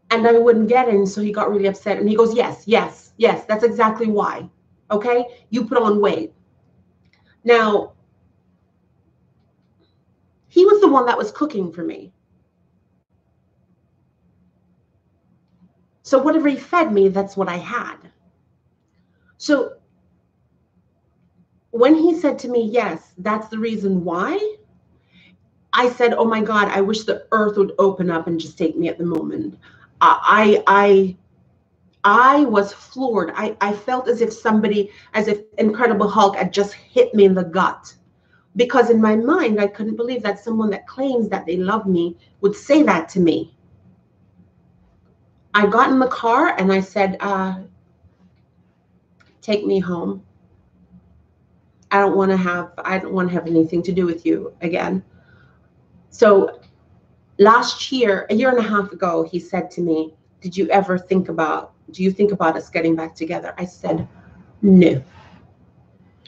And I wouldn't get in, so he got really upset. And he goes, yes, yes, yes, that's exactly why. Okay? You put on weight. Now, he was the one that was cooking for me. So whatever he fed me, that's what I had. So when he said to me, yes, that's the reason why, I said, oh my God, I wish the earth would open up and just take me at the moment. I was floored. I felt as if Incredible Hulk had just hit me in the gut. Because in my mind, I couldn't believe that someone that claims that they love me would say that to me. I got in the car and I said, take me home. I don't want to have anything to do with you again. So last year, a year and a half ago, he said to me, do you think about us getting back together? I said, no.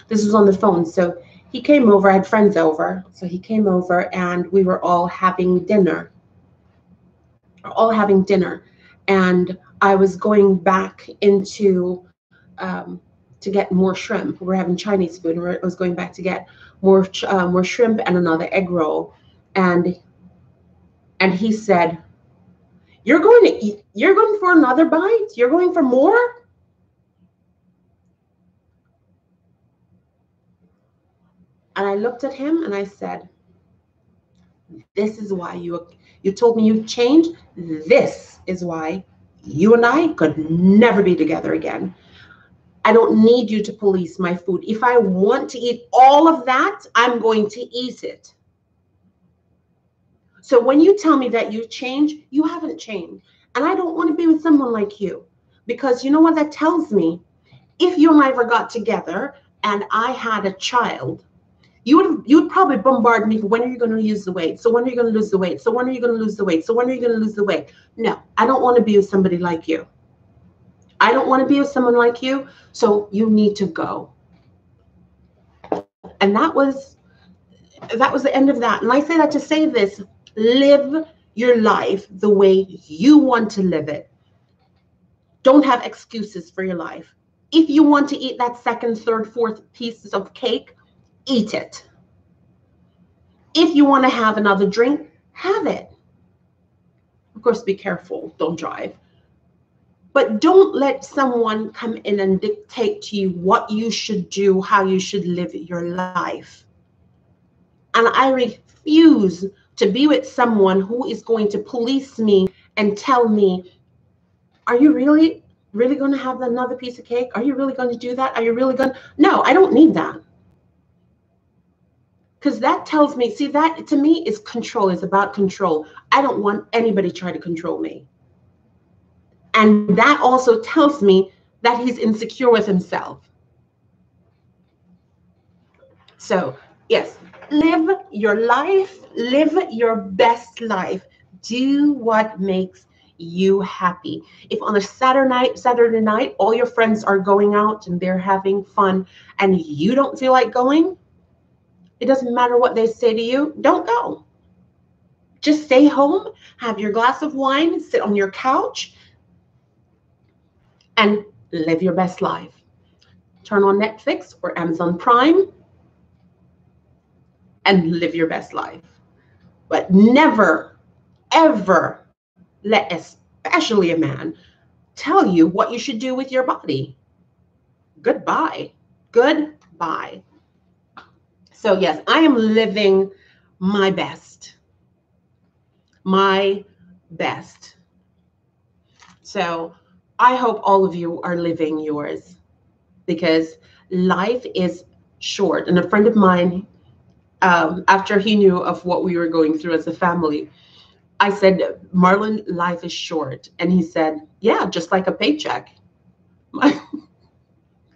This was on the phone. So he came over, I had friends over. So he came over and we were all having dinner. And I was going back into to get more shrimp. We were having Chinese food, and I was going back to get more shrimp and another egg roll. And he said, you're going for another bite? You're going for more? And I looked at him and I said, this is why you told me you've changed. This is why you and I could never be together again. I don't need you to police my food. If I want to eat all of that, I'm going to eat it. So when you tell me that you changed, you haven't changed. And I don't want to be with someone like you. Because you know what that tells me? If you and I ever got together and I had a child, you would probably bombard me. When are you going to lose the weight? So when are you going to lose the weight? So when are you going to lose the weight? So when are you going to lose the weight? No, I don't want to be with somebody like you. I don't want to be with someone like you. So you need to go. And that was the end of that. And I say that to say this: live your life the way you want to live it. Don't have excuses for your life. If you want to eat that second, third, fourth pieces of cake, eat it. If you want to have another drink, have it. Of course, be careful. Don't drive. But don't let someone come in and dictate to you what you should do, how you should live your life. And I refuse to be with someone who is going to police me and tell me, are you really going to have another piece of cake? Are you really going to do that? Are you really going to? No, I don't need that. Because that tells me, see, that to me is control. It's about control. I don't want anybody trying to control me. And that also tells me that he's insecure with himself. So, yes, live your life, live your best life. Do what makes you happy. If on a Saturday night, all your friends are going out and they're having fun and you don't feel like going, it doesn't matter what they say to you, don't go. Just stay home, have your glass of wine, sit on your couch, and live your best life. Turn on Netflix or Amazon Prime and live your best life. But never, ever let especially a man tell you what you should do with your body. Goodbye. Goodbye. So yes, I am living my best. My best. So I hope all of you are living yours, because life is short. And a friend of mine, after he knew of what we were going through as a family, I said, Marlon, life is short. And he said, yeah, just like a paycheck.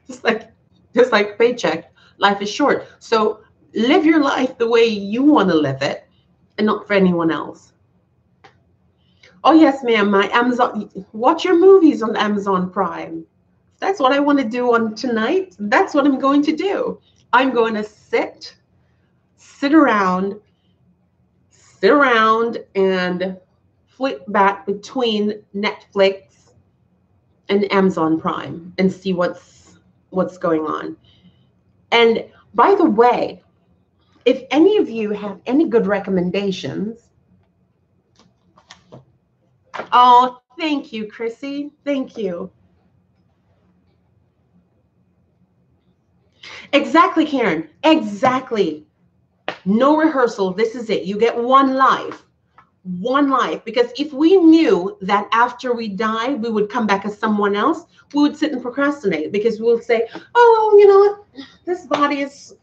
just like paycheck, life is short. So live your life the way you want to live it and not for anyone else. Oh, yes, ma'am. My Amazon, watch your movies on Amazon Prime. That's what I want to do on tonight. That's what I'm going to do. I'm going to sit around and flip back between Netflix and Amazon Prime and see what's going on. And by the way, if any of you have any good recommendations, oh, thank you, Chrissy. Thank you. Exactly, Karen. Exactly. No rehearsal. This is it. You get one life. One life. Because if we knew that after we die, we would come back as someone else, we would sit and procrastinate, because we would say, oh, you know what? This body is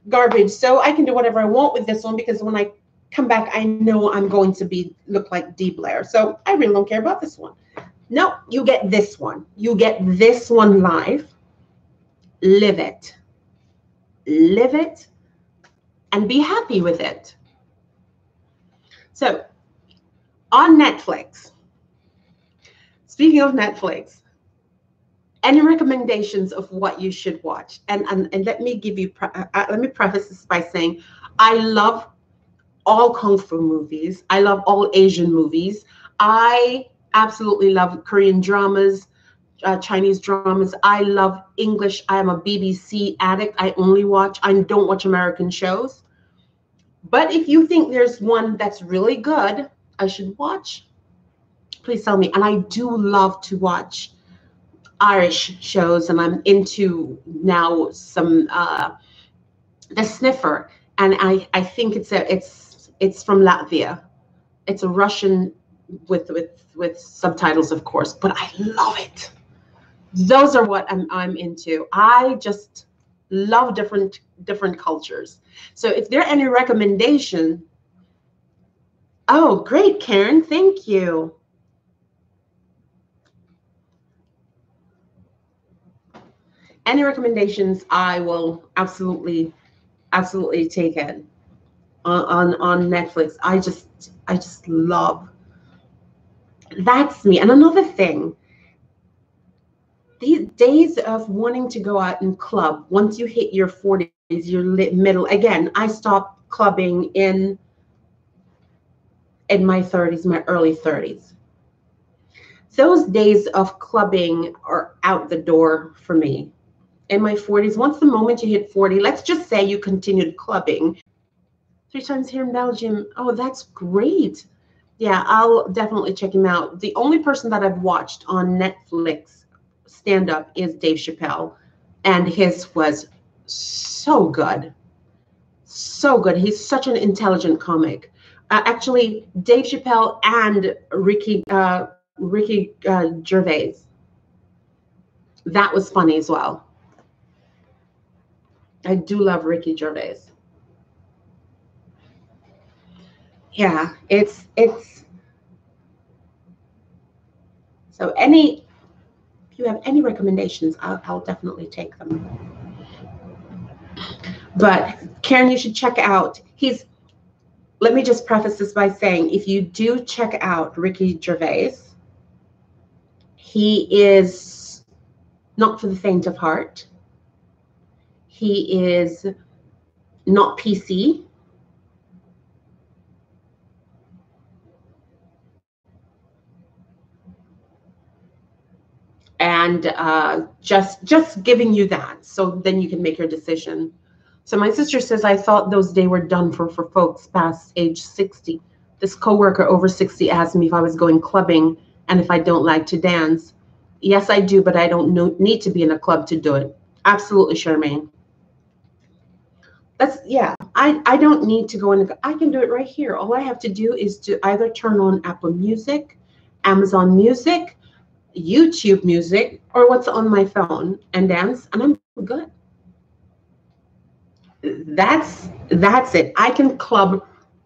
garbage, so I can do whatever I want with this one, because when I come back, I know I'm going to look like Dee Blair. So I really don't care about this one. No, you get this one. You get this one life. Live it. Live it and be happy with it. So on Netflix, speaking of Netflix, any recommendations of what you should watch? And let me give you, let me preface this by saying, I love all Kung Fu movies. I love all Asian movies. I absolutely love Korean dramas, Chinese dramas. I love English. I am a BBC addict. I don't watch American shows. But if you think there's one that's really good, I should watch, please tell me. And I do love to watch Irish shows, and I'm into now some The Sniffer, and I think it's from Latvia. It's a Russian with subtitles, of course, but I love it. Those are what I'm into. I just love different cultures. So if there are any recommendation, oh, great, Karen, thank you. Any recommendations, I will absolutely take it on Netflix. I just love. That's me. And another thing, these days of wanting to go out and club, once you hit your 40s, your middle, again, I stopped clubbing in my 30s, my early 30s. Those days of clubbing are out the door for me. In my 40s, once the moment you hit 40, let's just say you continued clubbing 3 times here in Belgium. Oh, that's great. Yeah, I'll definitely check him out. The only person that I've watched on Netflix stand-up is Dave Chappelle, and his was so good. So good. He's such an intelligent comic. Actually, Dave Chappelle and Ricky Gervais. That was funny as well. I do love Ricky Gervais. Yeah, it's so if you have any recommendations, I'll definitely take them. But Karen, you should check out, let me just preface this by saying, if you do check out Ricky Gervais, He is not for the faint of heart. He is not PC. And just giving you that, so then you can make your decision. So my sister says, I thought those days were done for folks past age 60. This coworker over 60 asked me if I was going clubbing and if I don't like to dance. Yes, I do, but I don't need to be in a club to do it. Absolutely, Charmaine. That's, yeah, I don't need to go in. I can do it right here. All I have to do is to either turn on Apple Music, Amazon Music, YouTube Music, or what's on my phone and dance, and I'm good. That's it. I can club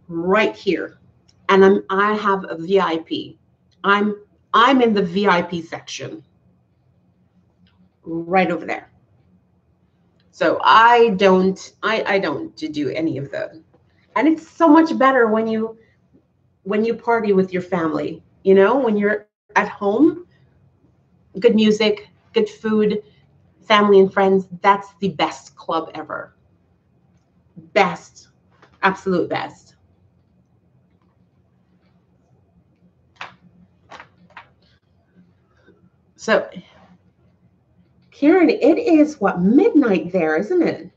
right here, and I have a VIP. I'm in the VIP section right over there. So I don't do any of that. And it's so much better when you party with your family, you know, when you're at home, good music, good food, family and friends. That's the best club ever. Best, absolute best. So, Karen, it is what, midnight there, isn't it?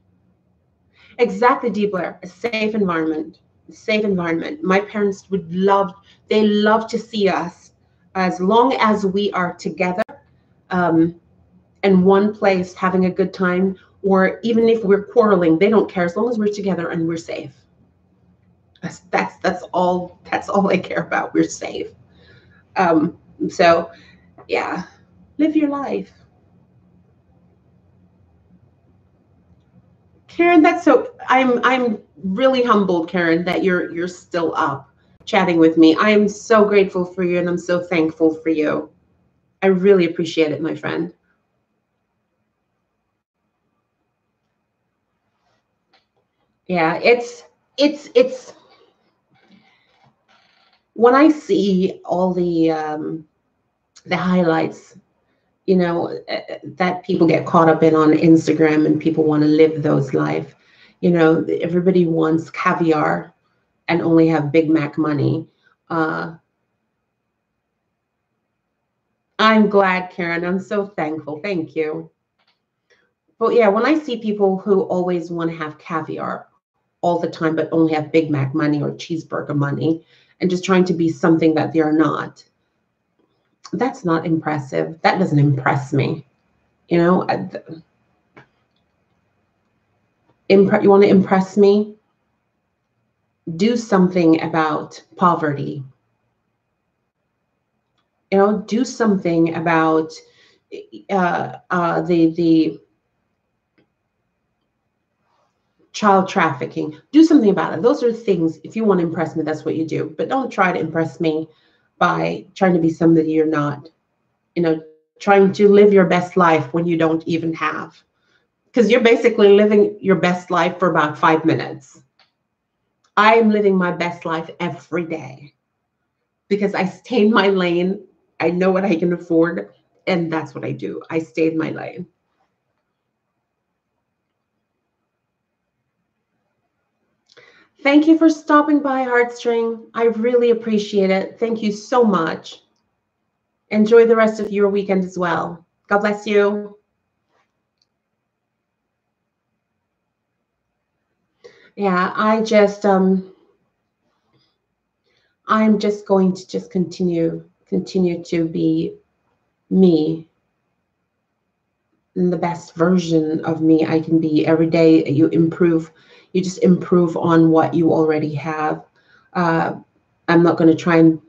Exactly, D. Blair. A safe environment. A safe environment. My parents would they love to see us as long as we are together, in one place having a good time, or even if we're quarreling, they don't care as long as we're together and we're safe. That's all I care about. We're safe. So yeah, live your life. Karen, that's so, I'm really humbled, Karen, that you're still up chatting with me. I am so grateful for you, and I'm so thankful for you. I really appreciate it, my friend. Yeah, it's when I see all the highlights, you know, that people get caught up in on Instagram, and people want to live those life. You know, everybody wants caviar and only have Big Mac money. I'm glad, Karen. I'm so thankful. Thank you. But yeah, when I see people who always want to have caviar all the time, but only have Big Mac money or cheeseburger money, and just trying to be something that they're not, that's not impressive. That doesn't impress me. You know, you want to impress me? Do something about poverty. You know, do something about the child trafficking. Do something about it. Those are things. If you want to impress me, that's what you do. But don't try to impress me by trying to be somebody you're not. You know, trying to live your best life when you don't even have. Because you're basically living your best life for about 5 minutes. I am living my best life every day because I stay in my lane. I know what I can afford, and that's what I do. I stay in my lane. Thank you for stopping by, Heartstring. I really appreciate it. Thank you so much. Enjoy the rest of your weekend as well. God bless you. Yeah, I'm just going to just continue to be me, and the best version of me I can be every day. You just improve on what you already have. I'm not going to try and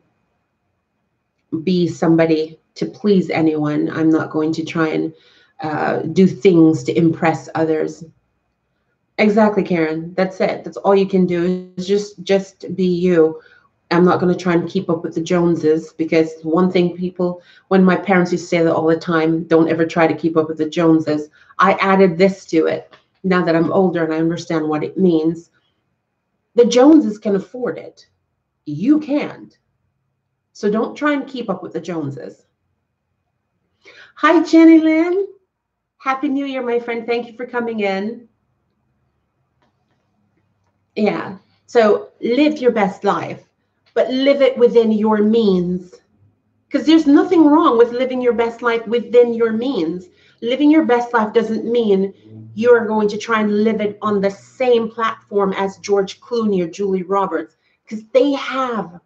be somebody to please anyone. I'm not going to try and do things to impress others. Exactly, Karen. That's it. That's all you can do is just be you. I'm not going to try and keep up with the Joneses, because one thing when my parents used to say that all the time, don't ever try to keep up with the Joneses. I added this to it now that I'm older and I understand what it means. The Joneses can afford it. You can't. So don't try and keep up with the Joneses. Hi, Jenny Lynn. Happy New Year, my friend. Thank you for coming in. Yeah. So live your best life, but live it within your means. Because there's nothing wrong with living your best life within your means. Living your best life doesn't mean you're going to try and live it on the same platform as George Clooney or Julie Roberts, because they have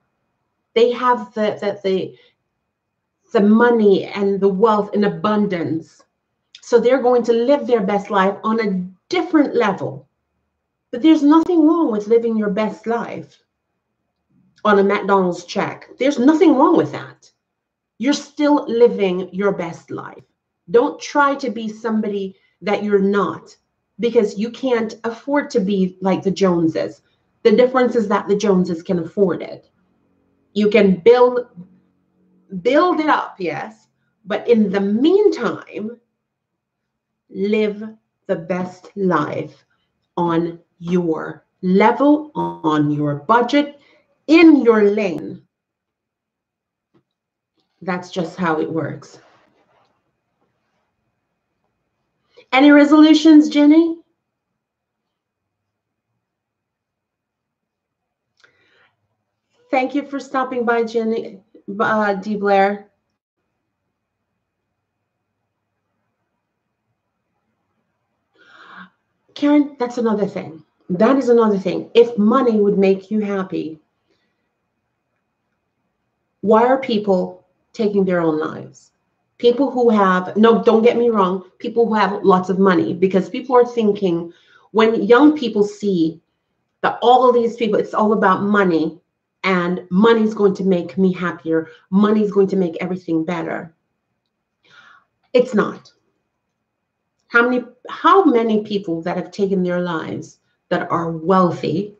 the money and the wealth in abundance. So they're going to live their best life on a different level. But there's nothing wrong with living your best life on a McDonald's check. There's nothing wrong with that. You're still living your best life. Don't try to be somebody that you're not, because you can't afford to be like the Joneses. The difference is that the Joneses can afford it. You can build it up, yes, but in the meantime, live the best life on your level, on your budget, in your lane. That's just how it works. Any resolutions, Jenny? Thank you for stopping by, Jenny, D. Blair. Karen, that's another thing. That is another thing. If money would make you happy, why are people taking their own lives? People who have, no, don't get me wrong, people who have lots of money, because people are thinking, when young people see that all of these people, it's all about money, and money's going to make me happier, money's going to make everything better. It's not. How many people that have taken their lives that are wealthy,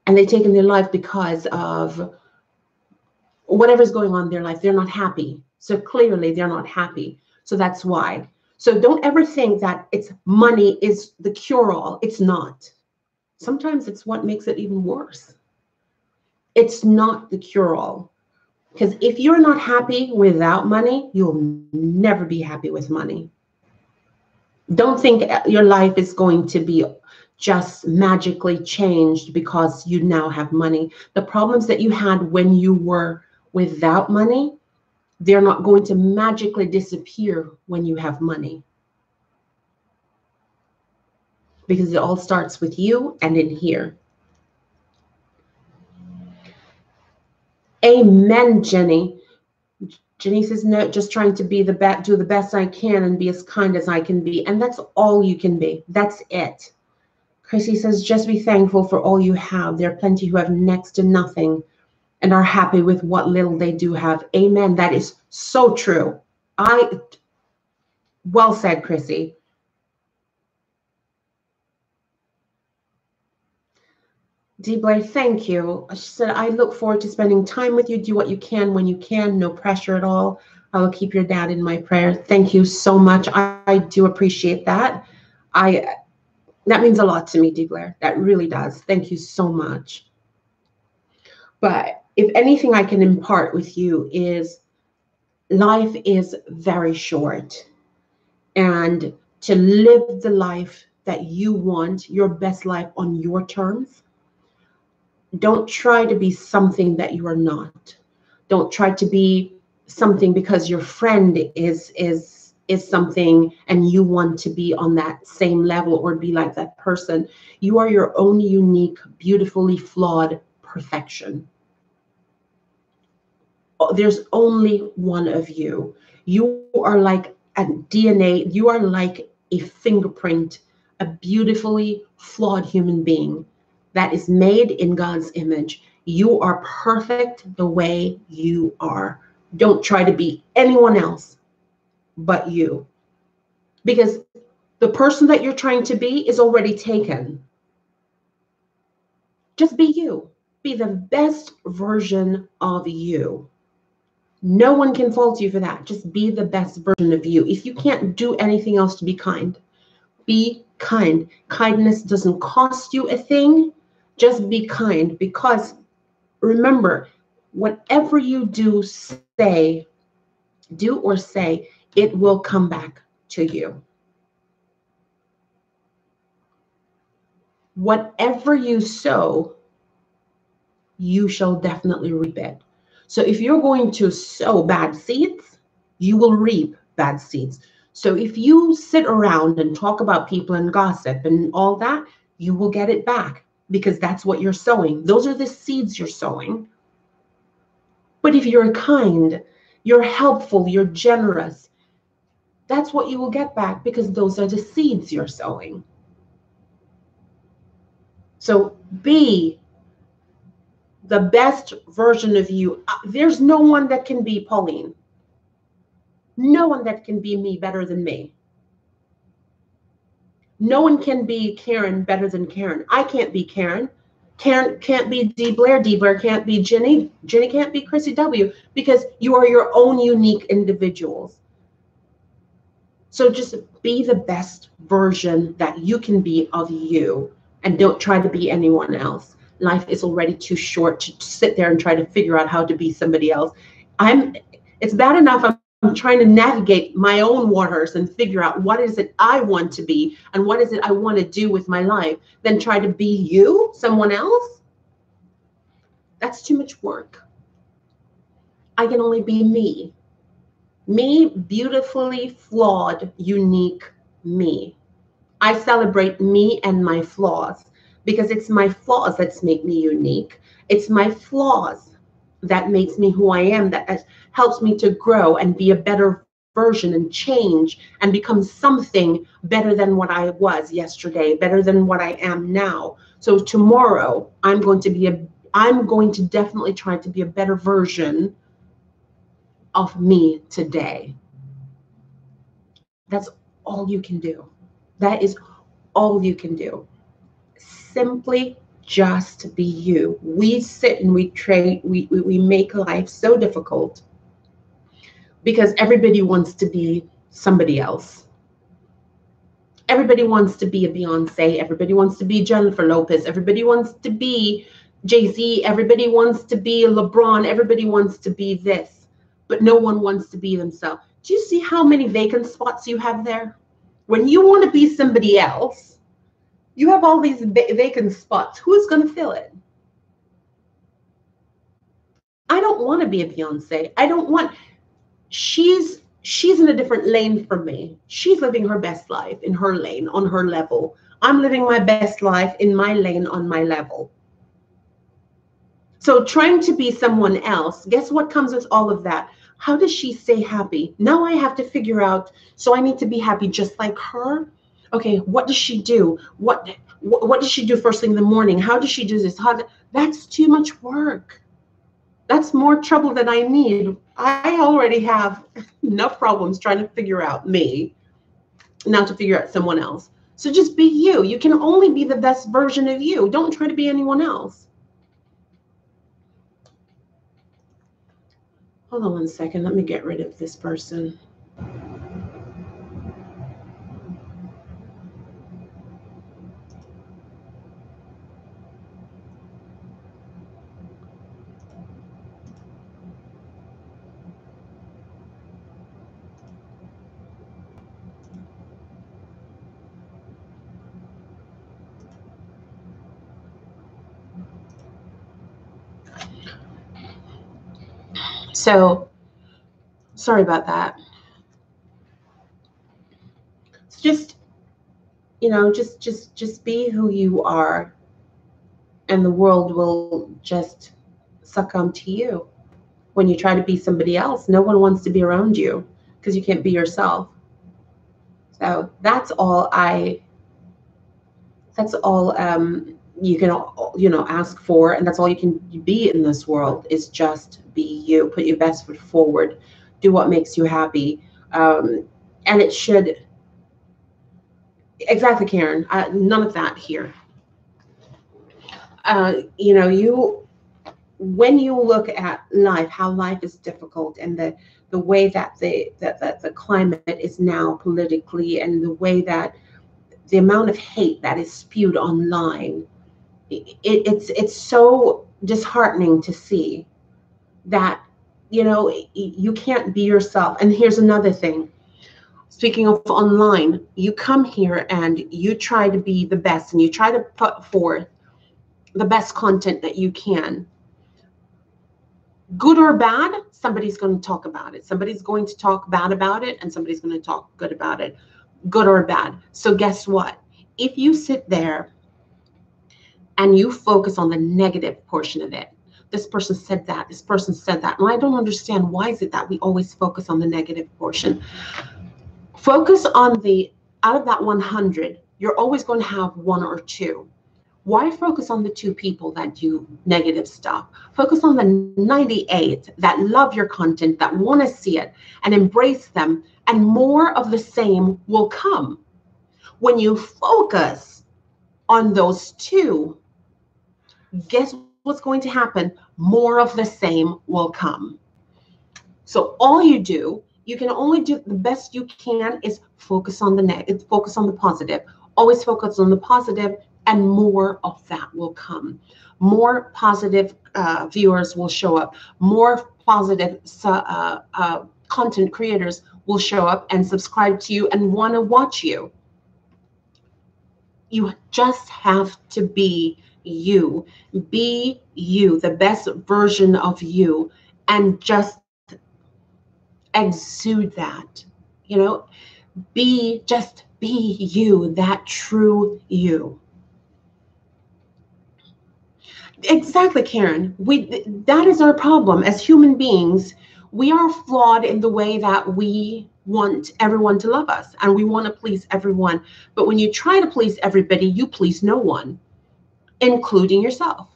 and they've taken their life because of whatever's going on in their life, they're not happy. So clearly they're not happy. So that's why. So don't ever think that it's money is the cure-all. It's not. Sometimes it's what makes it even worse. It's not the cure-all. Because if you're not happy without money, you'll never be happy with money. Don't think your life is going to be just magically changed because you now have money. The problems that you had when you were without money, they're not going to magically disappear when you have money. Because it all starts with you and in here. Amen, Jenny. Jenny says, no, just trying to be do the best I can and be as kind as I can be. And that's all you can be. That's it. Chrissy says, just be thankful for all you have. There are plenty who have next to nothing and are happy with what little they do have. Amen. That is so true. Well said, Chrissy. D. Blair, thank you. She said, I look forward to spending time with you. Do what you can when you can. No pressure at all. I will keep your dad in my prayer. Thank you so much. I do appreciate that. That means a lot to me, D. Blair. That really does. Thank you so much. But if anything I can impart with you is life is very short. And to live the life that you want, your best life on your terms, don't try to be something that you are not. Don't try to be something because your friend is something and you want to be on that same level or be like that person. You are your own unique, beautifully flawed perfection. There's only one of you. You are like a DNA. You are like a fingerprint, a beautifully flawed human being that is made in God's image. You are perfect the way you are. Don't try to be anyone else but you. Because the person that you're trying to be is already taken. Just be you. Be the best version of you. No one can fault you for that. Just be the best version of you. If you can't do anything else to be kind, be kind. Kindness doesn't cost you a thing. Just be kind, because remember, whatever you do, say, do or say, it will come back to you. Whatever you sow, you shall definitely reap it. So if you're going to sow bad seeds, you will reap bad seeds. So if you sit around and talk about people and gossip and all that, you will get it back, because that's what you're sowing. Those are the seeds you're sowing. But if you're kind, you're helpful, you're generous, that's what you will get back, because those are the seeds you're sowing. So be the best version of you. There's no one that can be Pauline. No one that can be me better than me. No one can be Karen better than Karen. I can't be Karen. Karen can't be D. Blair. D. Blair can't be Jenny. Jenny can't be Chrissy W. Because you are your own unique individuals. So just be the best version that you can be of you, and don't try to be anyone else. Life is already too short to sit there and try to figure out how to be somebody else. It's bad enough I'm trying to navigate my own waters and figure out what is it I want to be and what is it I want to do with my life, then try to be you, someone else. That's too much work. I can only be me. Me, beautifully flawed, unique me. I celebrate me and my flaws, because it's my flaws that make me unique. It's my flaws that makes me who I am, that helps me to grow and be a better version and change and become something better than what I was yesterday, better than what I am now. So tomorrow I'm going to definitely try to be a better version of me today. That's all you can do. That is all you can do. Simply just be you. We sit and we make life so difficult because everybody wants to be somebody else. Everybody wants to be a Beyonce. Everybody wants to be Jennifer Lopez. Everybody wants to be Jay-Z. Everybody wants to be LeBron. Everybody wants to be this, but no one wants to be themselves. Do you see how many vacant spots you have there? When you want to be somebody else, you have all these vacant spots. Who's going to fill it? I don't want to be a Beyonce. She's in a different lane from me. She's living her best life in her lane, on her level. I'm living my best life in my lane, on my level. So trying to be someone else, guess what comes with all of that? How does she stay happy? Now I have to figure out, so I need to be happy just like her? Okay, what does she do? What does she do first thing in the morning? How does she do this? That's too much work. That's more trouble than I need. I already have enough problems trying to figure out me, not to figure out someone else. So just be you. You can only be the best version of you. Don't try to be anyone else. Hold on 1 second. Let me get rid of this person. So, sorry about that. It's just, just be who you are, and the world will just succumb to you. When you try to be somebody else, no one wants to be around you because you can't be yourself. So that's all you can, ask for, and that's all you can be in this world, is just be you. Put your best foot forward. Do what makes you happy. And it should, exactly, Karen, none of that here. When you look at life, how life is difficult, and the way that the climate is now politically, and the way that the amount of hate that is spewed online, it's so disheartening to see that You know, you can't be yourself. And here's another thing. Speaking of online, you come here and you try to be the best and you try to put forth the best content that you can. Good or bad, somebody's going to talk about it. Somebody's going to talk bad about it, and somebody's going to talk good about it, good or bad. So guess what? If you sit there and you focus on the negative portion of it, this person said that, this person said that, and I don't understand, why is it that we always focus on the negative portion? Focus on the, out of that 100, you're always going to have one or two. Why focus on the 2 people that do negative stuff? Focus on the 98 that love your content, that want to see it and embrace them, and more of the same will come. When you focus on those 2, guess what's going to happen? More of the same will come. So all you do, you can only do the best you can is focus on the negative, focus on the positive. Always focus on the positive, and more of that will come. More positive viewers will show up. More positive content creators will show up and subscribe to you and want to watch you. You just have to be you. Be you, the best version of you, and just exude that. You know, just be you, that true you. Exactly, Karen. That is our problem as human beings. We are flawed in the way that we want everyone to love us, and we want to please everyone. But when you try to please everybody, you please no one, including yourself.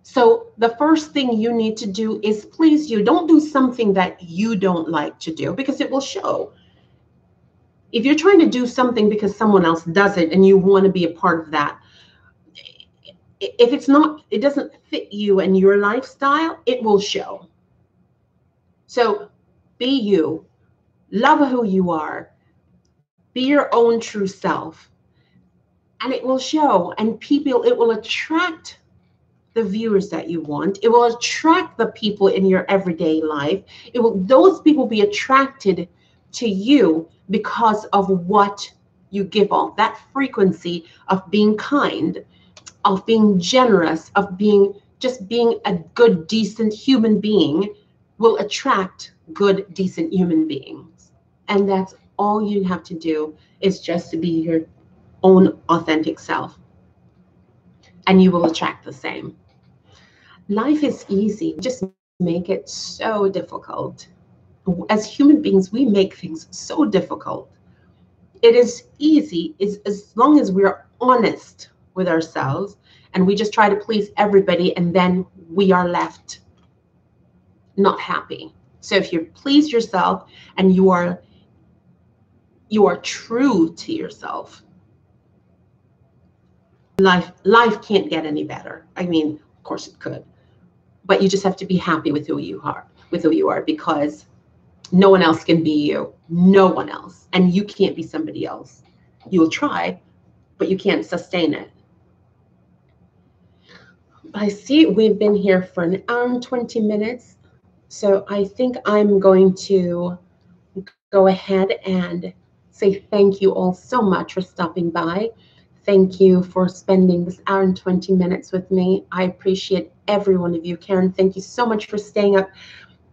So the first thing you need to do is please you. Don't do something that you don't like to do, because it will show. If you're trying to do something because someone else does it and you want to be a part of that, if it's not, it doesn't fit you and your lifestyle, it will show. So be you, love who you are, be your own true self, and it will show. And people, it will attract the viewers that you want. It will attract the people in your everyday life. Those people be attracted to you because of what you give off. That frequency of being kind, of being generous, of just being a good, decent human being will attract good, decent human beings. And that's all you have to do, is just to be your own authentic self. And you will attract the same. Life is easy. Just make it so difficult. As human beings, we make things so difficult. It is easy as long as we're honest with ourselves and we just try to please everybody, and then we are left not happy. So if you please yourself and you are true to yourself, life can't get any better. I mean, of course it could, but you just have to be happy with who you are, because no one else can be you. No one else. And you can't be somebody else. You'll try, but you can't sustain it. I see we've been here for an hour and 20 minutes. So I think I'm going to go ahead and say thank you all so much for stopping by. Thank you for spending this hour and 20 minutes with me. I appreciate every one of you. Karen, thank you so much for staying up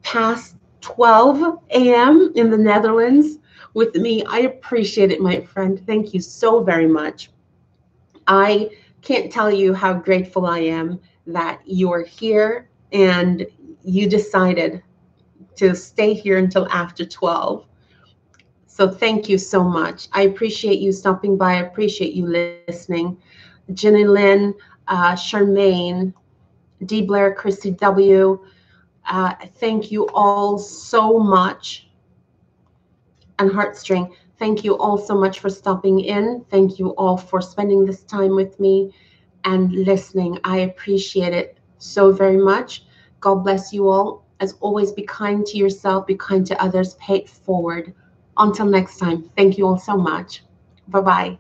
past 12 a.m. in the Netherlands with me. I appreciate it, my friend. Thank you so very much. I can't tell you how grateful I am that you're here and you decided to stay here until after 12. So thank you so much. I appreciate you stopping by. I appreciate you listening. Jenny Lynn, Charmaine, D. Blair, Christy W., thank you all so much. And Heartstring, thank you all so much for stopping in. Thank you all for spending this time with me and listening. I appreciate it so very much. God bless you all. As always, be kind to yourself, be kind to others, pay it forward. Until next time, thank you all so much. Bye-bye.